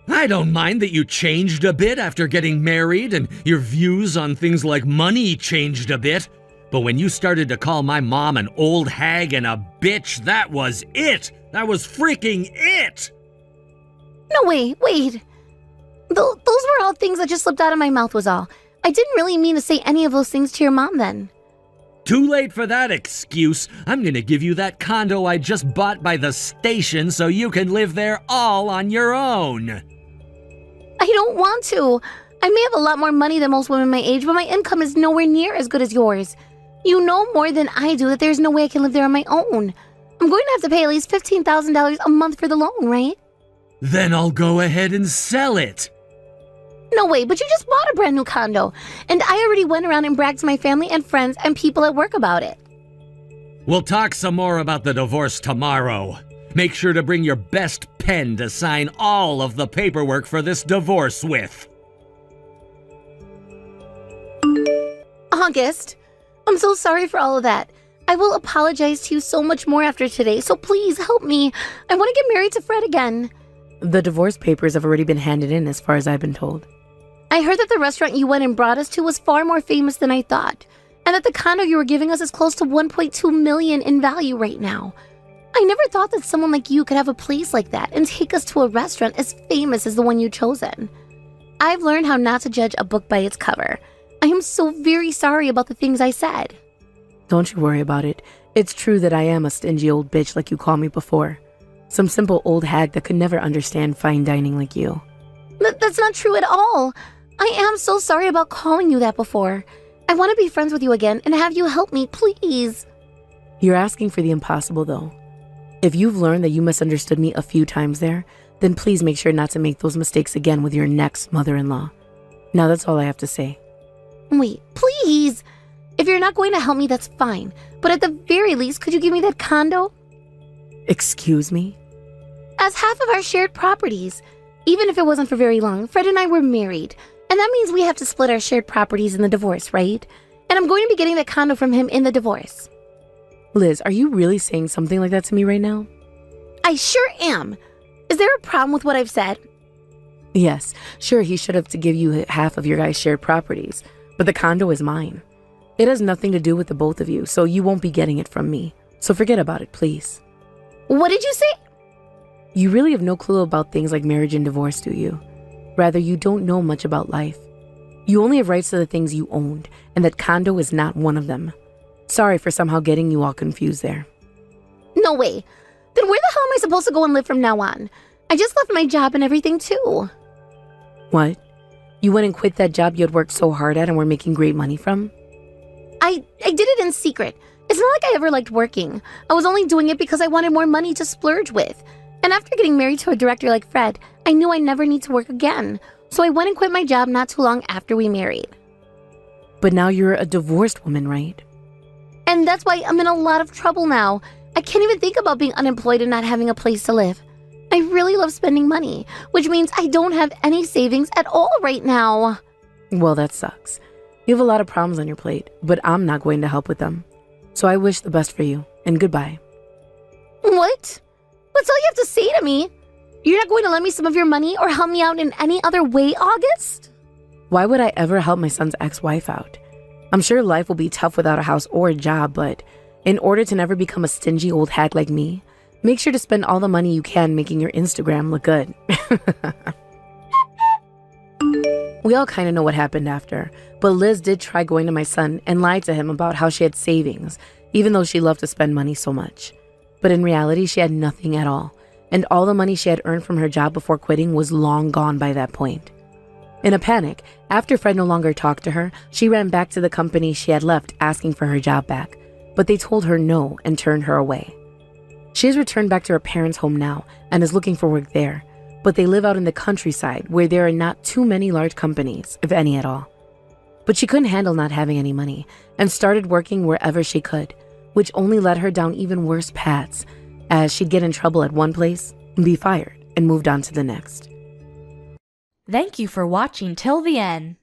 I don't mind that you changed a bit after getting married, and your views on things like money changed a bit. But when you started to call my mom an old hag and a bitch, that was it! That was freaking it! No, wait. Those were all things that just slipped out of my mouth was all. I didn't really mean to say any of those things to your mom then. Too late for that excuse. I'm gonna give you that condo I just bought by the station so you can live there all on your own. I don't want to. I may have a lot more money than most women my age, but my income is nowhere near as good as yours. You know more than I do that there's no way I can live there on my own. I'm going to have to pay at least $15,000 a month for the loan, right? Then I'll go ahead and sell it. No way, but you just bought a brand new condo, and I already went around and bragged to my family and friends and people at work about it. We'll talk some more about the divorce tomorrow. Make sure to bring your best pen to sign all of the paperwork for this divorce with. August, I'm so sorry for all of that. I will apologize to you so much more after today, so please help me. I want to get married to Fred again. The divorce papers have already been handed in as far as I've been told. I heard that the restaurant you went and brought us to was far more famous than I thought, and that the condo you were giving us is close to $1.2 million in value right now. I never thought that someone like you could have a place like that and take us to a restaurant as famous as the one you've chosen. I've learned how not to judge a book by its cover. I am so very sorry about the things I said. Don't you worry about it. It's true that I am a stingy old bitch like you called me before. Some simple old hag that could never understand fine dining like you. That's not true at all. I am so sorry about calling you that before. I want to be friends with you again and have you help me, please. You're asking for the impossible, though. If you've learned that you misunderstood me a few times there, then please make sure not to make those mistakes again with your next mother-in-law. Now that's all I have to say. Wait, please. If you're not going to help me, that's fine. But at the very least, could you give me that condo? Excuse me? As half of our shared properties. Even if it wasn't for very long, Fred and I were married. And that means we have to split our shared properties in the divorce, right? And I'm going to be getting that condo from him in the divorce. Liz, are you really saying something like that to me right now? I sure am. Is there a problem with what I've said? Yes, sure, he should have to give you half of your guys' shared properties, but the condo is mine. It has nothing to do with the both of you, so you won't be getting it from me. So forget about it, please. What did you say? You really have no clue about things like marriage and divorce, do you? Rather, you don't know much about life. You only have rights to the things you owned, and that condo is not one of them. Sorry for somehow getting you all confused there. No way. Then where the hell am I supposed to go and live from now on? I just left my job and everything too. What? You went and quit that job you had worked so hard at and were making great money from? I did it in secret. It's not like I ever liked working. I was only doing it because I wanted more money to splurge with. And after getting married to a director like Fred, I knew I never need to work again. So I went and quit my job not too long after we married. But now you're a divorced woman, right? And that's why I'm in a lot of trouble now. I can't even think about being unemployed and not having a place to live. I really love spending money, which means I don't have any savings at all right now. Well, that sucks. You have a lot of problems on your plate, but I'm not going to help with them. So I wish the best for you, and goodbye. What? That's all you have to say to me? You're not going to lend me some of your money or help me out in any other way, August? Why would I ever help my son's ex-wife out? I'm sure life will be tough without a house or a job, but in order to never become a stingy old hag like me, make sure to spend all the money you can making your Instagram look good. We all kind of know what happened after, but Liz did try going to my son and lied to him about how she had savings, even though she loved to spend money so much. But in reality, she had nothing at all, and all the money she had earned from her job before quitting was long gone by that point. In a panic, after Fred no longer talked to her, she ran back to the company she had left asking for her job back, but they told her no and turned her away. She has returned back to her parents' home now and is looking for work there, but they live out in the countryside where there are not too many large companies, if any at all. But she couldn't handle not having any money and started working wherever she could, which only led her down even worse paths, as she'd get in trouble at one place, be fired, and moved on to the next. Thank you for watching till the end.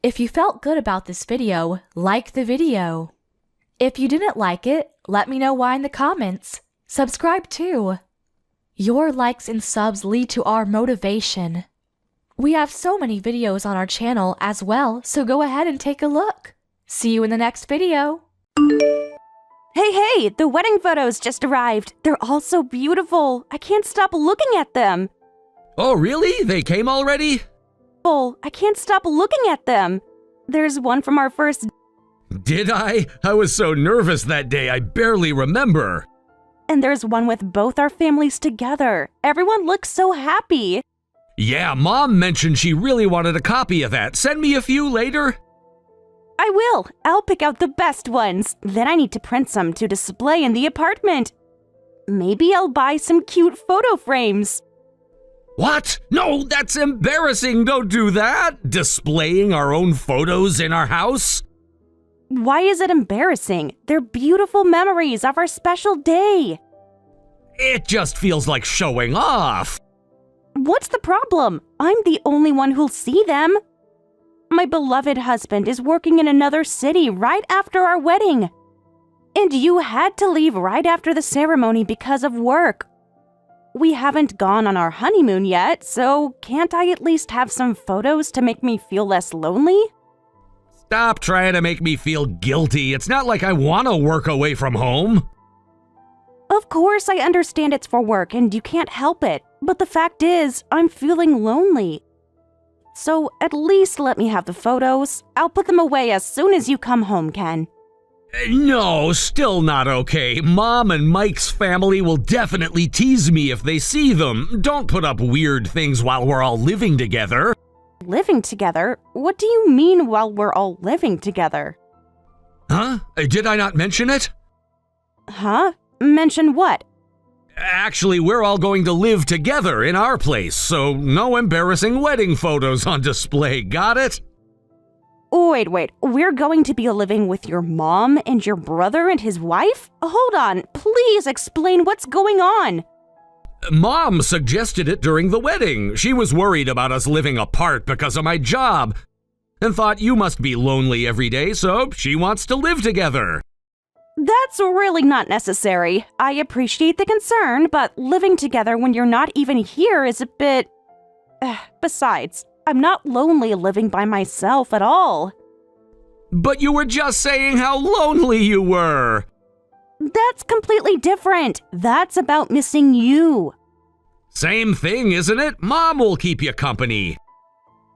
If you felt good about this video, like the video. If you didn't like it, let me know why in the comments. Subscribe too. Your likes and subs lead to our motivation. We have so many videos on our channel as well, so go ahead and take a look. See you in the next video. Hey, the wedding photos just arrived. They're all so beautiful. I can't stop looking at them. Oh, really? They came already? Oh, I can't stop looking at them. There's one from our first... Did I? I was so nervous that day, I barely remember. And there's one with both our families together. Everyone looks so happy. Yeah, Mom mentioned she really wanted a copy of that. Send me a few later. I will. I'll pick out the best ones. Then I need to print some to display in the apartment. Maybe I'll buy some cute photo frames. What? No, that's embarrassing. Don't do that. Displaying our own photos in our house? Why is it embarrassing? They're beautiful memories of our special day. It just feels like showing off. What's the problem? I'm the only one who'll see them. My beloved husband is working in another city right after our wedding. And you had to leave right after the ceremony because of work. We haven't gone on our honeymoon yet, so can't I at least have some photos to make me feel less lonely? Stop trying to make me feel guilty. It's not like I want to work away from home. Of course, I understand it's for work and you can't help it, but the fact is, I'm feeling lonely. So at least let me have the photos. I'll put them away as soon as you come home, Ken. No, still not okay. Mom and Mike's family will definitely tease me if they see them. Don't put up weird things while we're all living together. Living together? What do you mean while we're all living together? Huh? Did I not mention it? Huh? Mention what? Actually, we're all going to live together in our place, so no embarrassing wedding photos on display, got it? Wait, we're going to be living with your mom and your brother and his wife? Hold on, please explain what's going on. Mom suggested it during the wedding. She was worried about us living apart because of my job, and thought you must be lonely every day, so she wants to live together. That's really not necessary. I appreciate the concern, but living together when you're not even here is a bit... Besides, I'm not lonely living by myself at all. But you were just saying how lonely you were. That's completely different. That's about missing you. Same thing, isn't it? Mom will keep you company.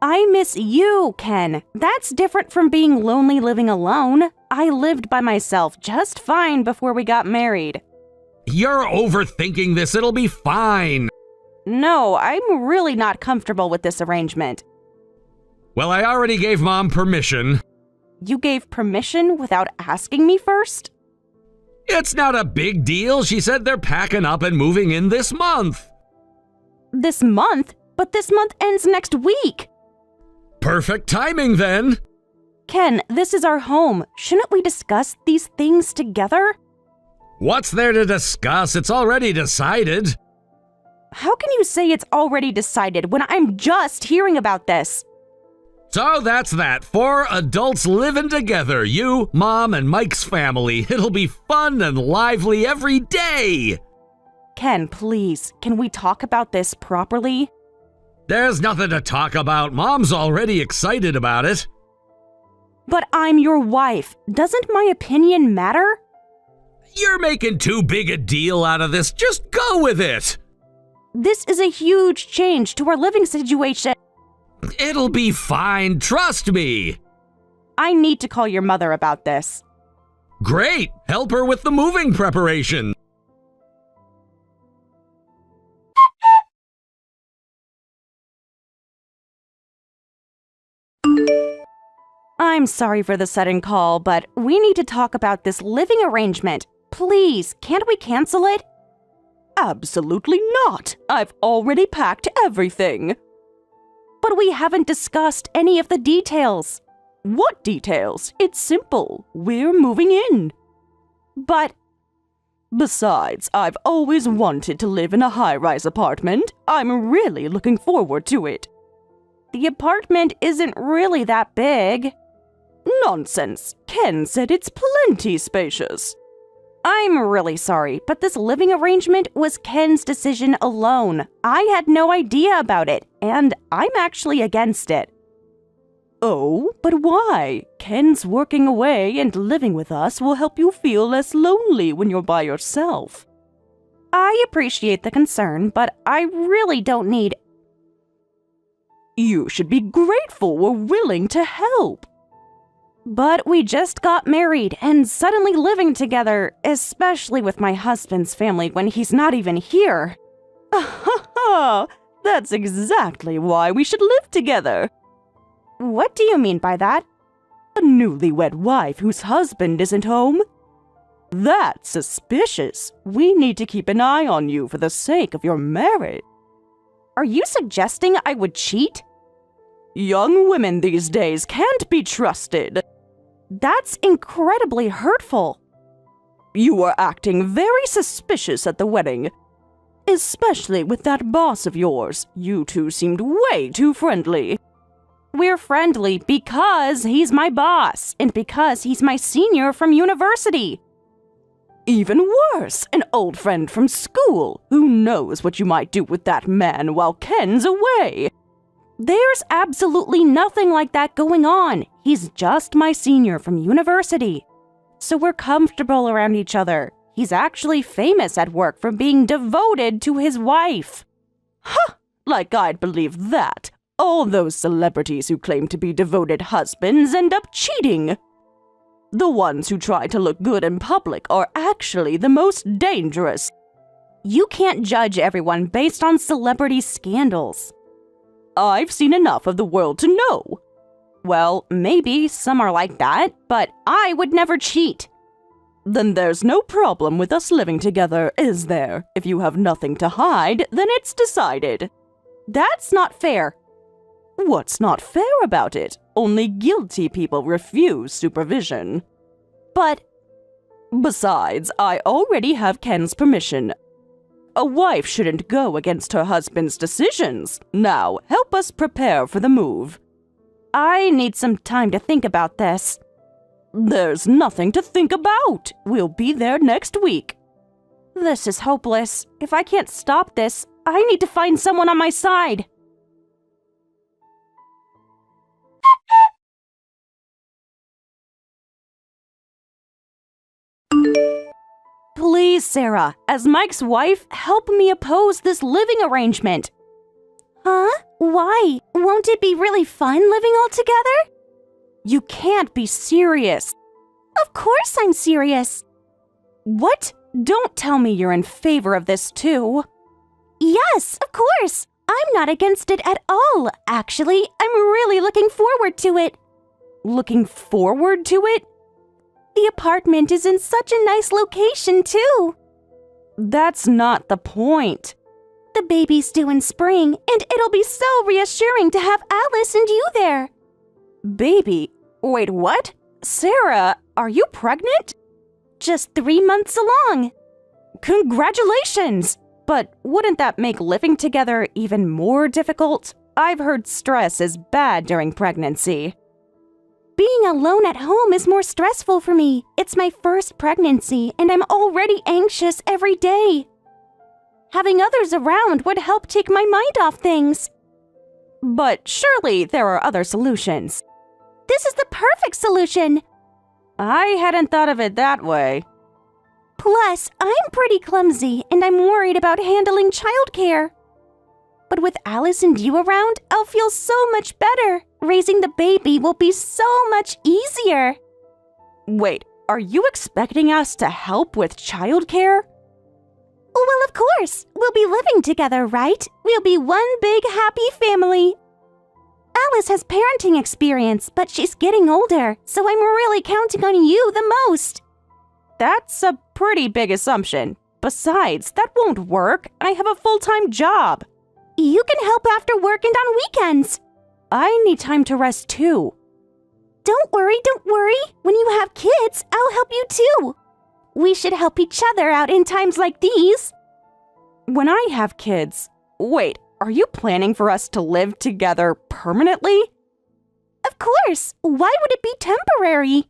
I miss you, Ken. That's different from being lonely living alone. I lived by myself just fine before we got married. You're overthinking this. It'll be fine. No, I'm really not comfortable with this arrangement. Well, I already gave Mom permission. You gave permission without asking me first? It's not a big deal. She said they're packing up and moving in this month. This month? But this month ends next week. Perfect timing then. Ken, this is our home. Shouldn't we discuss these things together? What's there to discuss? It's already decided. How can you say it's already decided when I'm just hearing about this? So that's that. 4 adults living together. You, Mom, and Mike's family. It'll be fun and lively every day. Ken, please, can we talk about this properly? There's nothing to talk about. Mom's already excited about it. But I'm your wife. Doesn't my opinion matter? You're making too big a deal out of this. Just go with it. This is a huge change to our living situation. It'll be fine. Trust me. I need to call your mother about this. Great. Help her with the moving preparation. I'm sorry for the sudden call, but we need to talk about this living arrangement. Please, can't we cancel it? Absolutely not. I've already packed everything. But we haven't discussed any of the details. What details? It's simple. We're moving in. But besides, I've always wanted to live in a high-rise apartment. I'm really looking forward to it. the apartment isn't really that big. Nonsense. Ken said it's plenty spacious. I'm really sorry, but this living arrangement was Ken's decision alone. I had no idea about it, and I'm actually against it. Oh, but why? Ken's working away and living with us will help you feel less lonely when you're by yourself. I appreciate the concern, but I really don't need... You should be grateful we're willing to help. But we just got married, and suddenly living together, especially with my husband's family when he's not even here. That's exactly why we should live together. What do you mean by that? A newlywed wife whose husband isn't home? That's suspicious. We need to keep an eye on you for the sake of your marriage. Are you suggesting I would cheat? Young women these days can't be trusted. That's incredibly hurtful. You were acting very suspicious at the wedding. Especially with that boss of yours. You two seemed way too friendly. We're friendly because he's my boss, and because he's my senior from university. Even worse, an old friend from school. Who knows what you might do with that man while Ken's away? There's absolutely nothing like that going on. He's just my senior from university. So we're comfortable around each other. He's actually famous at work for being devoted to his wife. Huh! Like I'd believe that. All those celebrities who claim to be devoted husbands end up cheating. The ones who try to look good in public are actually the most dangerous. You can't judge everyone based on celebrity scandals. I've seen enough of the world to know. Well, maybe some are like that, but I would never cheat. Then there's no problem with us living together, is there? If you have nothing to hide, then it's decided. That's not fair. What's not fair about it? Only guilty people refuse supervision. But... Besides, I already have Ken's permission. A wife shouldn't go against her husband's decisions. Now, help us prepare for the move. I need some time to think about this. There's nothing to think about. We'll be there next week. This is hopeless. If I can't stop this, I need to find someone on my side. Please, Sarah, as Mike's wife, help me oppose this living arrangement. Huh? Why? Won't it be really fun living all together? You can't be serious. Of course I'm serious. What? Don't tell me you're in favor of this too. Yes, of course. I'm not against it at all. Actually, I'm really looking forward to it. Looking forward to it? The apartment is in such a nice location, too. That's not the point. The baby's due in spring, and it'll be so reassuring to have Alice and you there. Baby? Wait, what? Sarah, are you pregnant? Just 3 months along. Congratulations! But wouldn't that make living together even more difficult? I've heard stress is bad during pregnancy. Being alone at home is more stressful for me. It's my first pregnancy, and I'm already anxious every day. Having others around would help take my mind off things. But surely there are other solutions. This is the perfect solution. I hadn't thought of it that way. Plus, I'm pretty clumsy, and I'm worried about handling childcare. But with Alice and you around, I'll feel so much better. Raising the baby will be so much easier. Wait, are you expecting us to help with childcare? Well, of course. We'll be living together, right? We'll be one big happy family. Alice has parenting experience, but she's getting older, so I'm really counting on you the most. That's a pretty big assumption. Besides, that won't work. I have a full-time job. You can help after work and on weekends. I need time to rest too. Don't worry. When you have kids, I'll help you too. We should help each other out in times like these. When I have kids, wait, are you planning for us to live together permanently? Of course. Why would it be temporary?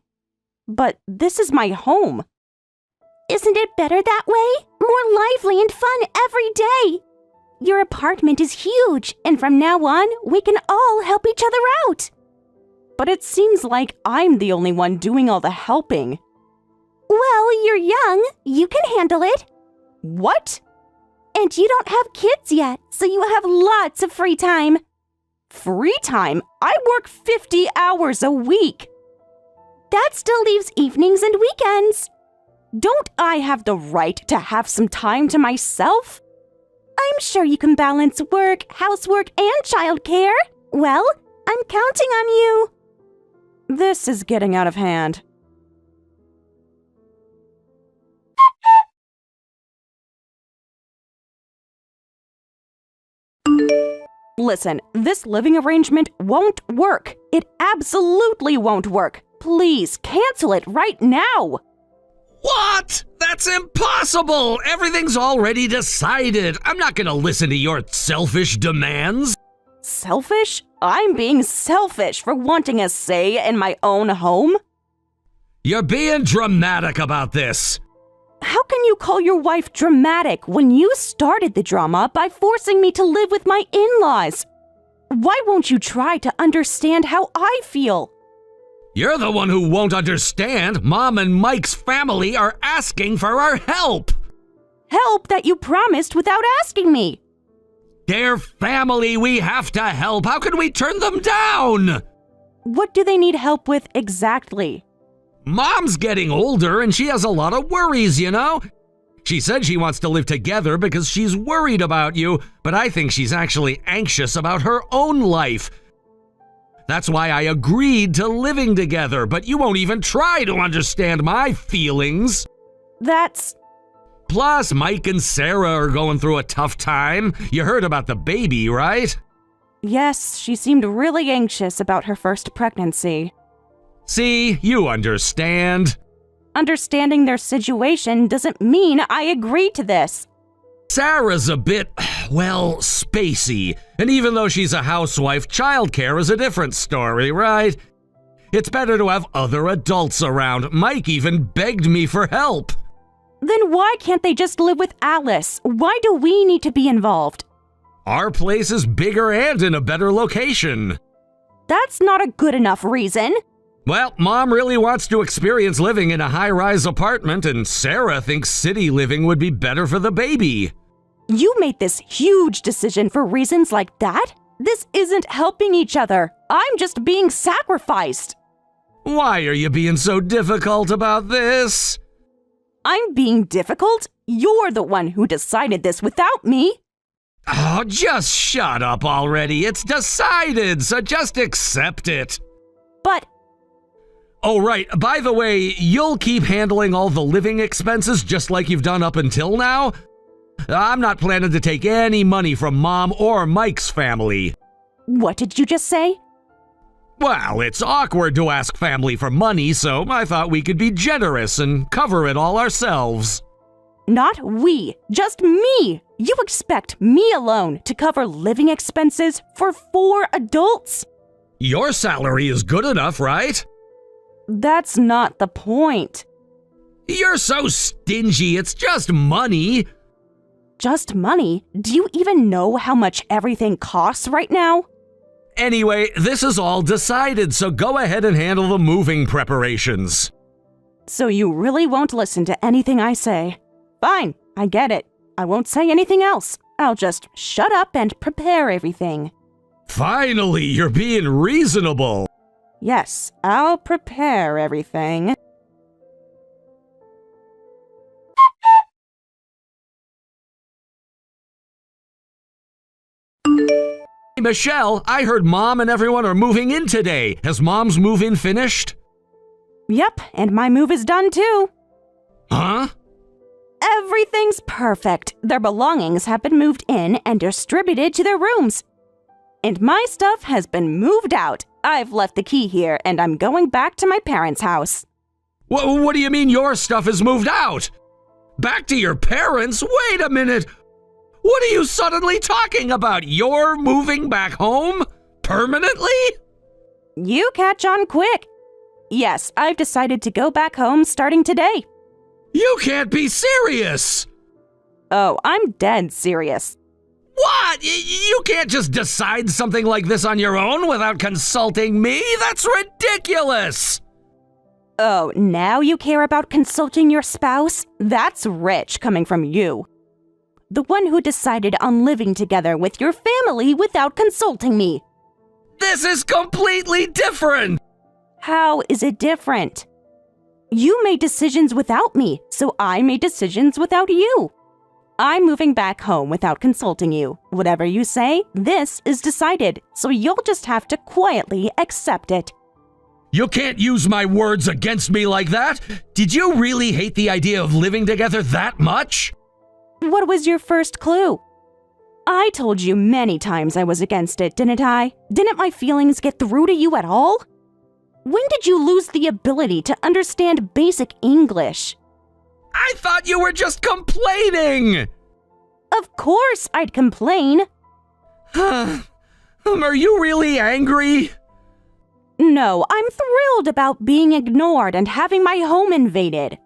But this is my home. Isn't it better that way? More lively and fun every day. Your apartment is huge, and from now on, we can all help each other out. But it seems like I'm the only one doing all the helping. Well, you're young. You can handle it. What? And you don't have kids yet, so you have lots of free time. Free time? I work 50 hours a week. That still leaves evenings and weekends. Don't I have the right to have some time to myself? I'm sure you can balance work, housework, and childcare. Well, I'm counting on you. This is getting out of hand. Listen, this living arrangement won't work. It absolutely won't work. Please cancel it right now. What? That's impossible! Everything's already decided. I'm not gonna listen to your selfish demands. Selfish? I'm being selfish for wanting a say in my own home? You're being dramatic about this. How can you call your wife dramatic when you started the drama by forcing me to live with my in-laws? Why won't you try to understand how I feel? You're the one who won't understand. Mom and Mike's family are asking for our help. Help that you promised without asking me. They're family. We have to help. How can we turn them down? What do they need help with exactly? Mom's getting older and she has a lot of worries, you know? She said she wants to live together because she's worried about you, but I think she's actually anxious about her own life. That's why I agreed to living together, but you won't even try to understand my feelings. That's... Plus, Mike and Sarah are going through a tough time. You heard about the baby, right? Yes, she seemed really anxious about her first pregnancy. See, you understand. Understanding their situation doesn't mean I agree to this. Sarah's a bit, well, spacey. And even though she's a housewife, childcare is a different story, right? It's better to have other adults around. Mike even begged me for help. Then why can't they just live with Alice? Why do we need to be involved? Our place is bigger and in a better location. That's not a good enough reason. Well, Mom really wants to experience living in a high-rise apartment, and Sarah thinks city living would be better for the baby. You made this huge decision for reasons like that? This isn't helping each other. I'm just being sacrificed. Why are you being so difficult about this? I'm being difficult? You're the one who decided this without me. Oh, just shut up already. It's decided, so just accept it. But Oh, right. By the way, you'll keep handling all the living expenses just like you've done up until now? I'm not planning to take any money from Mom or Mike's family. What did you just say? Well, it's awkward to ask family for money, so I thought we could be generous and cover it all ourselves. Not we, just me. You expect me alone to cover living expenses for 4 adults? Your salary is good enough, right? That's not the point. You're so stingy, it's just money. Just money? Do you even know how much everything costs right now? Anyway, this is all decided, so go ahead and handle the moving preparations. So you really won't listen to anything I say. Fine, I get it. I won't say anything else. I'll just shut up and prepare everything. Finally, you're being reasonable. Yes, I'll prepare everything. Hey, Michelle, I heard Mom and everyone are moving in today. Has Mom's move-in finished? Yep, and my move is done too. Huh? Everything's perfect. Their belongings have been moved in and distributed to their rooms. And my stuff has been moved out. I've left the key here and I'm going back to my parents' house. What do you mean your stuff is moved out? Back to your parents? Wait a minute. What are you suddenly talking about? You're moving back home? Permanently? You catch on quick. Yes, I've decided to go back home starting today. You can't be serious. Oh, I'm dead serious. What? You can't just decide something like this on your own without consulting me? That's ridiculous! Oh, now you care about consulting your spouse? That's rich coming from you. The one who decided on living together with your family without consulting me. This is completely different! How is it different? You made decisions without me, so I made decisions without you. I'm moving back home without consulting you. Whatever you say, this is decided, so you'll just have to quietly accept it. You can't use my words against me like that! Did you really hate the idea of living together that much? What was your first clue? I told you many times I was against it, didn't I? Didn't my feelings get through to you at all? When did you lose the ability to understand basic English? I thought you were just complaining! Of course I'd complain. Are you really angry? No, I'm thrilled about being ignored and having my home invaded.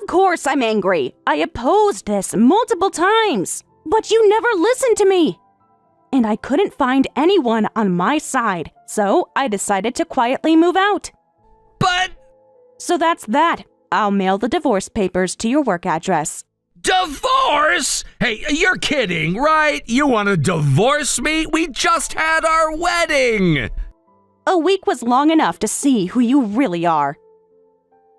Of course I'm angry. I opposed this multiple times, but you never listened to me. And I couldn't find anyone on my side, so I decided to quietly move out. But... So that's that. I'll mail the divorce papers to your work address. Divorce? Hey, you're kidding, right? You want to divorce me? We just had our wedding! A week was long enough to see who you really are.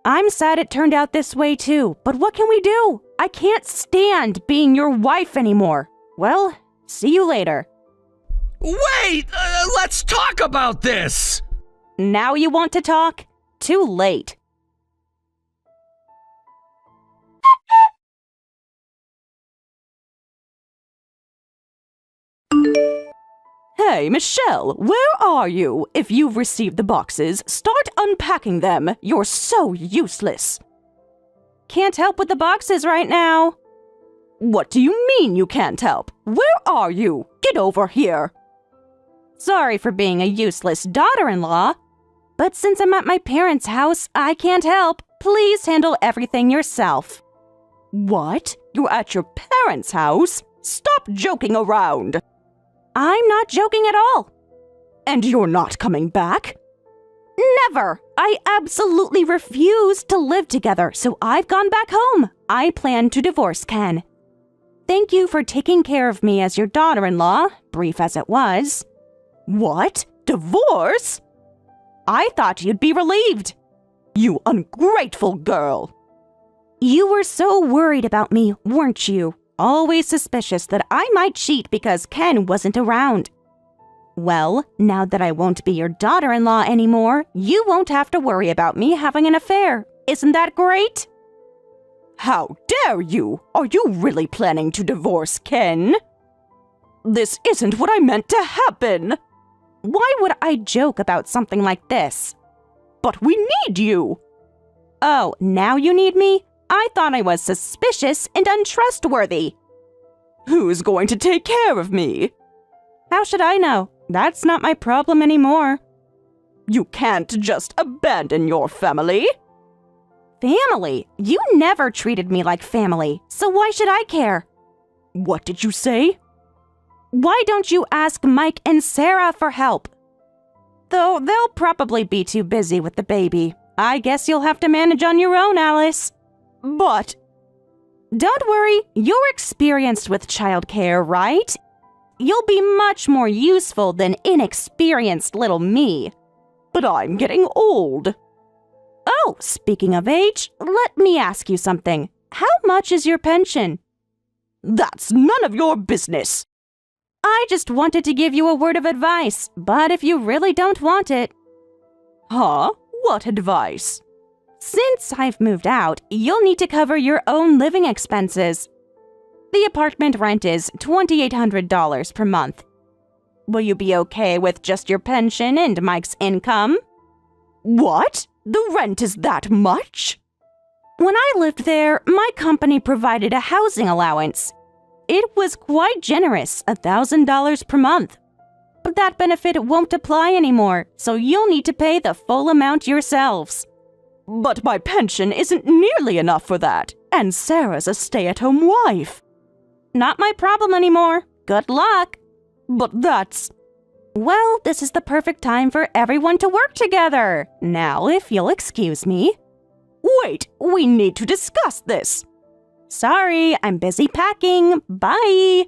I'm sad it turned out this way too, but what can we do? I can't stand being your wife anymore. Well, see you later. Wait! Let's talk about this! Now you want to talk? Too late. Hey, Michelle, where are you? If you've received the boxes, start unpacking them. You're so useless. Can't help with the boxes right now. What do you mean you can't help? Where are you? Get over here. Sorry for being a useless daughter-in-law, but since I'm at my parents' house, I can't help. Please handle everything yourself. What? You're at your parents' house? Stop joking around. I'm not joking at all. And you're not coming back? Never! I absolutely refuse to live together, so I've gone back home. I plan to divorce Ken. Thank you for taking care of me as your daughter-in-law, brief as it was. What? Divorce? I thought you'd be relieved. You ungrateful girl. You were so worried about me, weren't you? Always suspicious that I might cheat because Ken wasn't around. Well, now that I won't be your daughter-in-law anymore, you won't have to worry about me having an affair. Isn't that great? How dare you? Are you really planning to divorce Ken? This isn't what I meant to happen. Why would I joke about something like this? But we need you. Oh, now you need me? I thought I was suspicious and untrustworthy. Who's going to take care of me? How should I know? That's not my problem anymore. You can't just abandon your family. Family? You never treated me like family, so why should I care? What did you say? Why don't you ask Mike and Sarah for help? Though they'll probably be too busy with the baby. I guess you'll have to manage on your own, Alice. But don't worry, you're experienced with childcare, right? You'll be much more useful than inexperienced little me. But I'm getting old. Oh, speaking of age, let me ask you something. How much is your pension? That's none of your business. I just wanted to give you a word of advice, but if you really don't want it... Huh? What advice? Since I've moved out, you'll need to cover your own living expenses. The apartment rent is $2,800 per month. Will you be okay with just your pension and Mike's income? What? The rent is that much? When I lived there, my company provided a housing allowance. It was quite generous, $1,000 per month. But that benefit won't apply anymore, so you'll need to pay the full amount yourselves. But my pension isn't nearly enough for that, and Sarah's a stay-at-home wife. Not my problem anymore. Good luck. But that's... Well, this is the perfect time for everyone to work together. Now, if you'll excuse me. Wait, we need to discuss this. Sorry, I'm busy packing. Bye.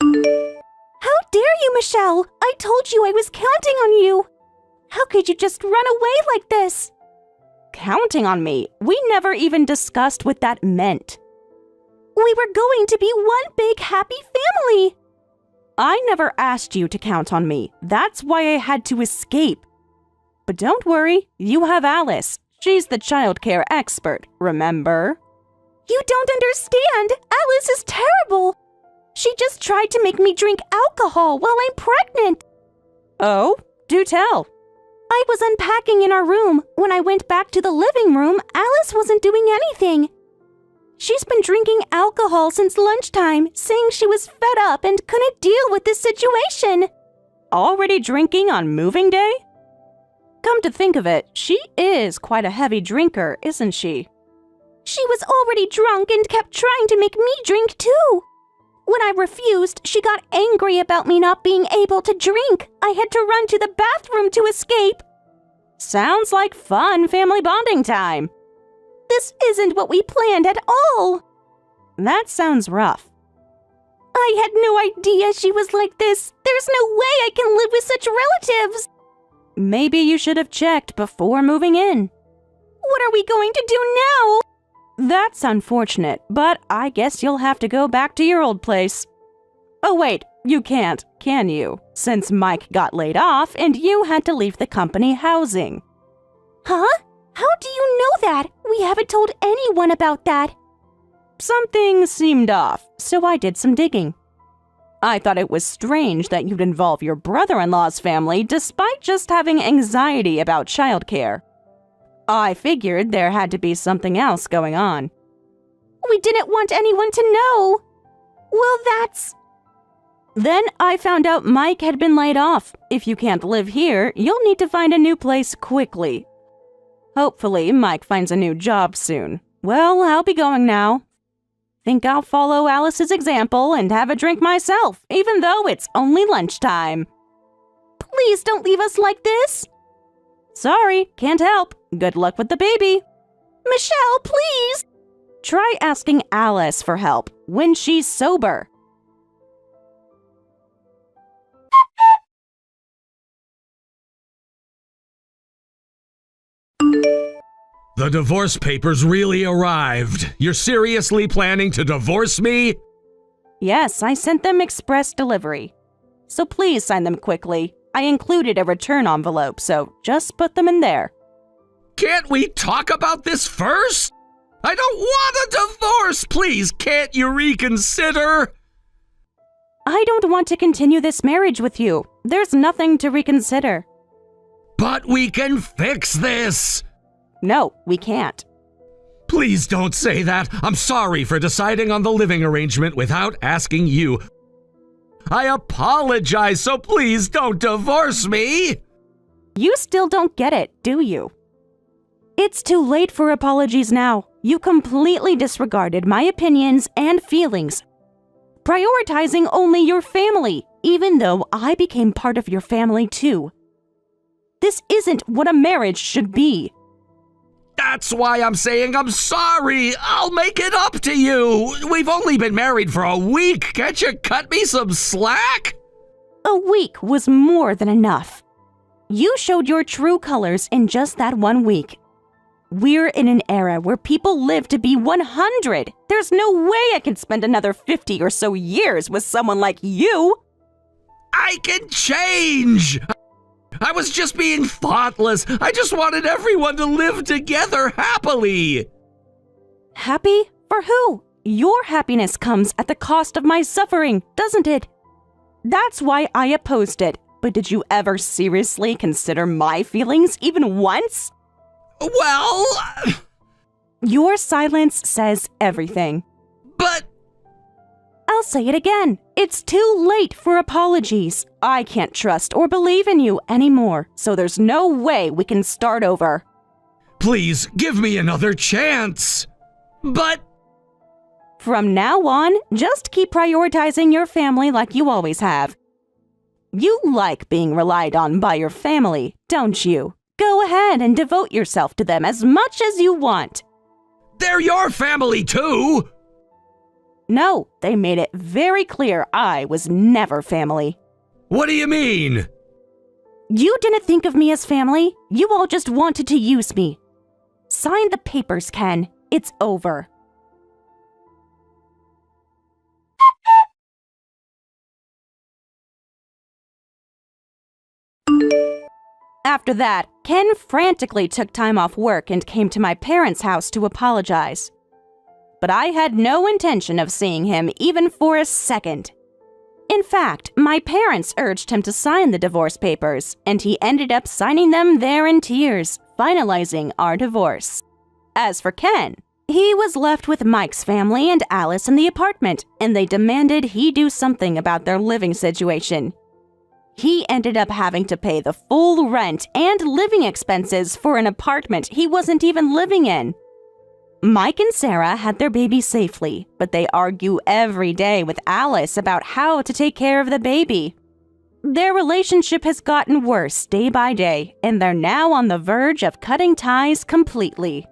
How dare you, Michelle? I told you I was counting on you. How could you just run away like this? Counting on me? We never even discussed what that meant. We were going to be one big happy family. I never asked you to count on me. That's why I had to escape. But don't worry, you have Alice. She's the childcare expert, remember? You don't understand. Alice is terrible. She just tried to make me drink alcohol while I'm pregnant. Oh, do tell. I was unpacking in our room. When I went back to the living room, Alice wasn't doing anything. She's been drinking alcohol since lunchtime, saying she was fed up and couldn't deal with this situation. Already drinking on moving day? Come to think of it, she is quite a heavy drinker, isn't she? She was already drunk and kept trying to make me drink too. When I refused, she got angry about me not being able to drink. I had to run to the bathroom to escape. Sounds like fun family bonding time. This isn't what we planned at all. That sounds rough. I had no idea she was like this. There's no way I can live with such relatives. Maybe you should have checked before moving in. What are we going to do now? That's unfortunate, but I guess you'll have to go back to your old place. Oh wait, you can't, can you? Since Mike got laid off and you had to leave the company housing. Huh? How do you know that? We haven't told anyone about that. Something seemed off, so I did some digging. I thought it was strange that you'd involve your brother-in-law's family despite just having anxiety about childcare. I figured there had to be something else going on. We didn't want anyone to know. Well, that's... Then I found out Mike had been laid off. If you can't live here, you'll need to find a new place quickly. Hopefully, Mike finds a new job soon. Well, I'll be going now. Think I'll follow Alice's example and have a drink myself, even though it's only lunchtime. Please don't leave us like this. Sorry, can't help. Good luck with the baby. Michelle, please! Try asking Alice for help when she's sober. The divorce papers really arrived. You're seriously planning to divorce me? Yes, I sent them express delivery. So please sign them quickly. I included a return envelope, so just put them in there. Can't we talk about this first? I don't want a divorce! Please, can't you reconsider? I don't want to continue this marriage with you. There's nothing to reconsider. But we can fix this! No, we can't. Please don't say that. I'm sorry for deciding on the living arrangement without asking you. I apologize, so please don't divorce me! You still don't get it, do you? It's too late for apologies now. You completely disregarded my opinions and feelings, prioritizing only your family, even though I became part of your family too. This isn't what a marriage should be. That's why I'm saying I'm sorry. I'll make it up to you. We've only been married for a week. Can't you cut me some slack? A week was more than enough. You showed your true colors in just that 1 week. We're in an era where people live to be 100. There's no way I can spend another 50 or so years with someone like you. I can change. I was just being thoughtless. I just wanted everyone to live together happily. Happy? For who? Your happiness comes at the cost of my suffering, doesn't it? That's why I opposed it. But did you ever seriously consider my feelings even once? Well... Your silence says everything. But... I'll say it again. It's too late for apologies. I can't trust or believe in you anymore, so there's no way we can start over. Please, give me another chance. But... From now on, just keep prioritizing your family like you always have. You like being relied on by your family, don't you? Go ahead and devote yourself to them as much as you want. They're your family too! No, they made it very clear I was never family. What do you mean? You didn't think of me as family. You all just wanted to use me. Sign the papers, Ken. It's over. After that, Ken frantically took time off work and came to my parents' house to apologize. But I had no intention of seeing him even for a second. In fact, my parents urged him to sign the divorce papers, and he ended up signing them there in tears, finalizing our divorce. As for Ken, he was left with Mike's family and Alice in the apartment, and they demanded he do something about their living situation. He ended up having to pay the full rent and living expenses for an apartment he wasn't even living in. Mike and Sarah had their baby safely, but they argue every day with Alice about how to take care of the baby. Their relationship has gotten worse day by day, and they're now on the verge of cutting ties completely.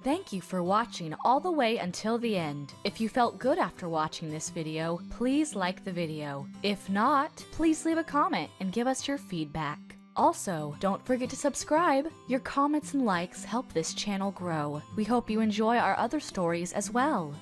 Thank you for watching all the way until the end. If you felt good after watching this video, please like the video. If not, please leave a comment and give us your feedback. Also, don't forget to subscribe. Your comments and likes help this channel grow. We hope you enjoy our other stories as well.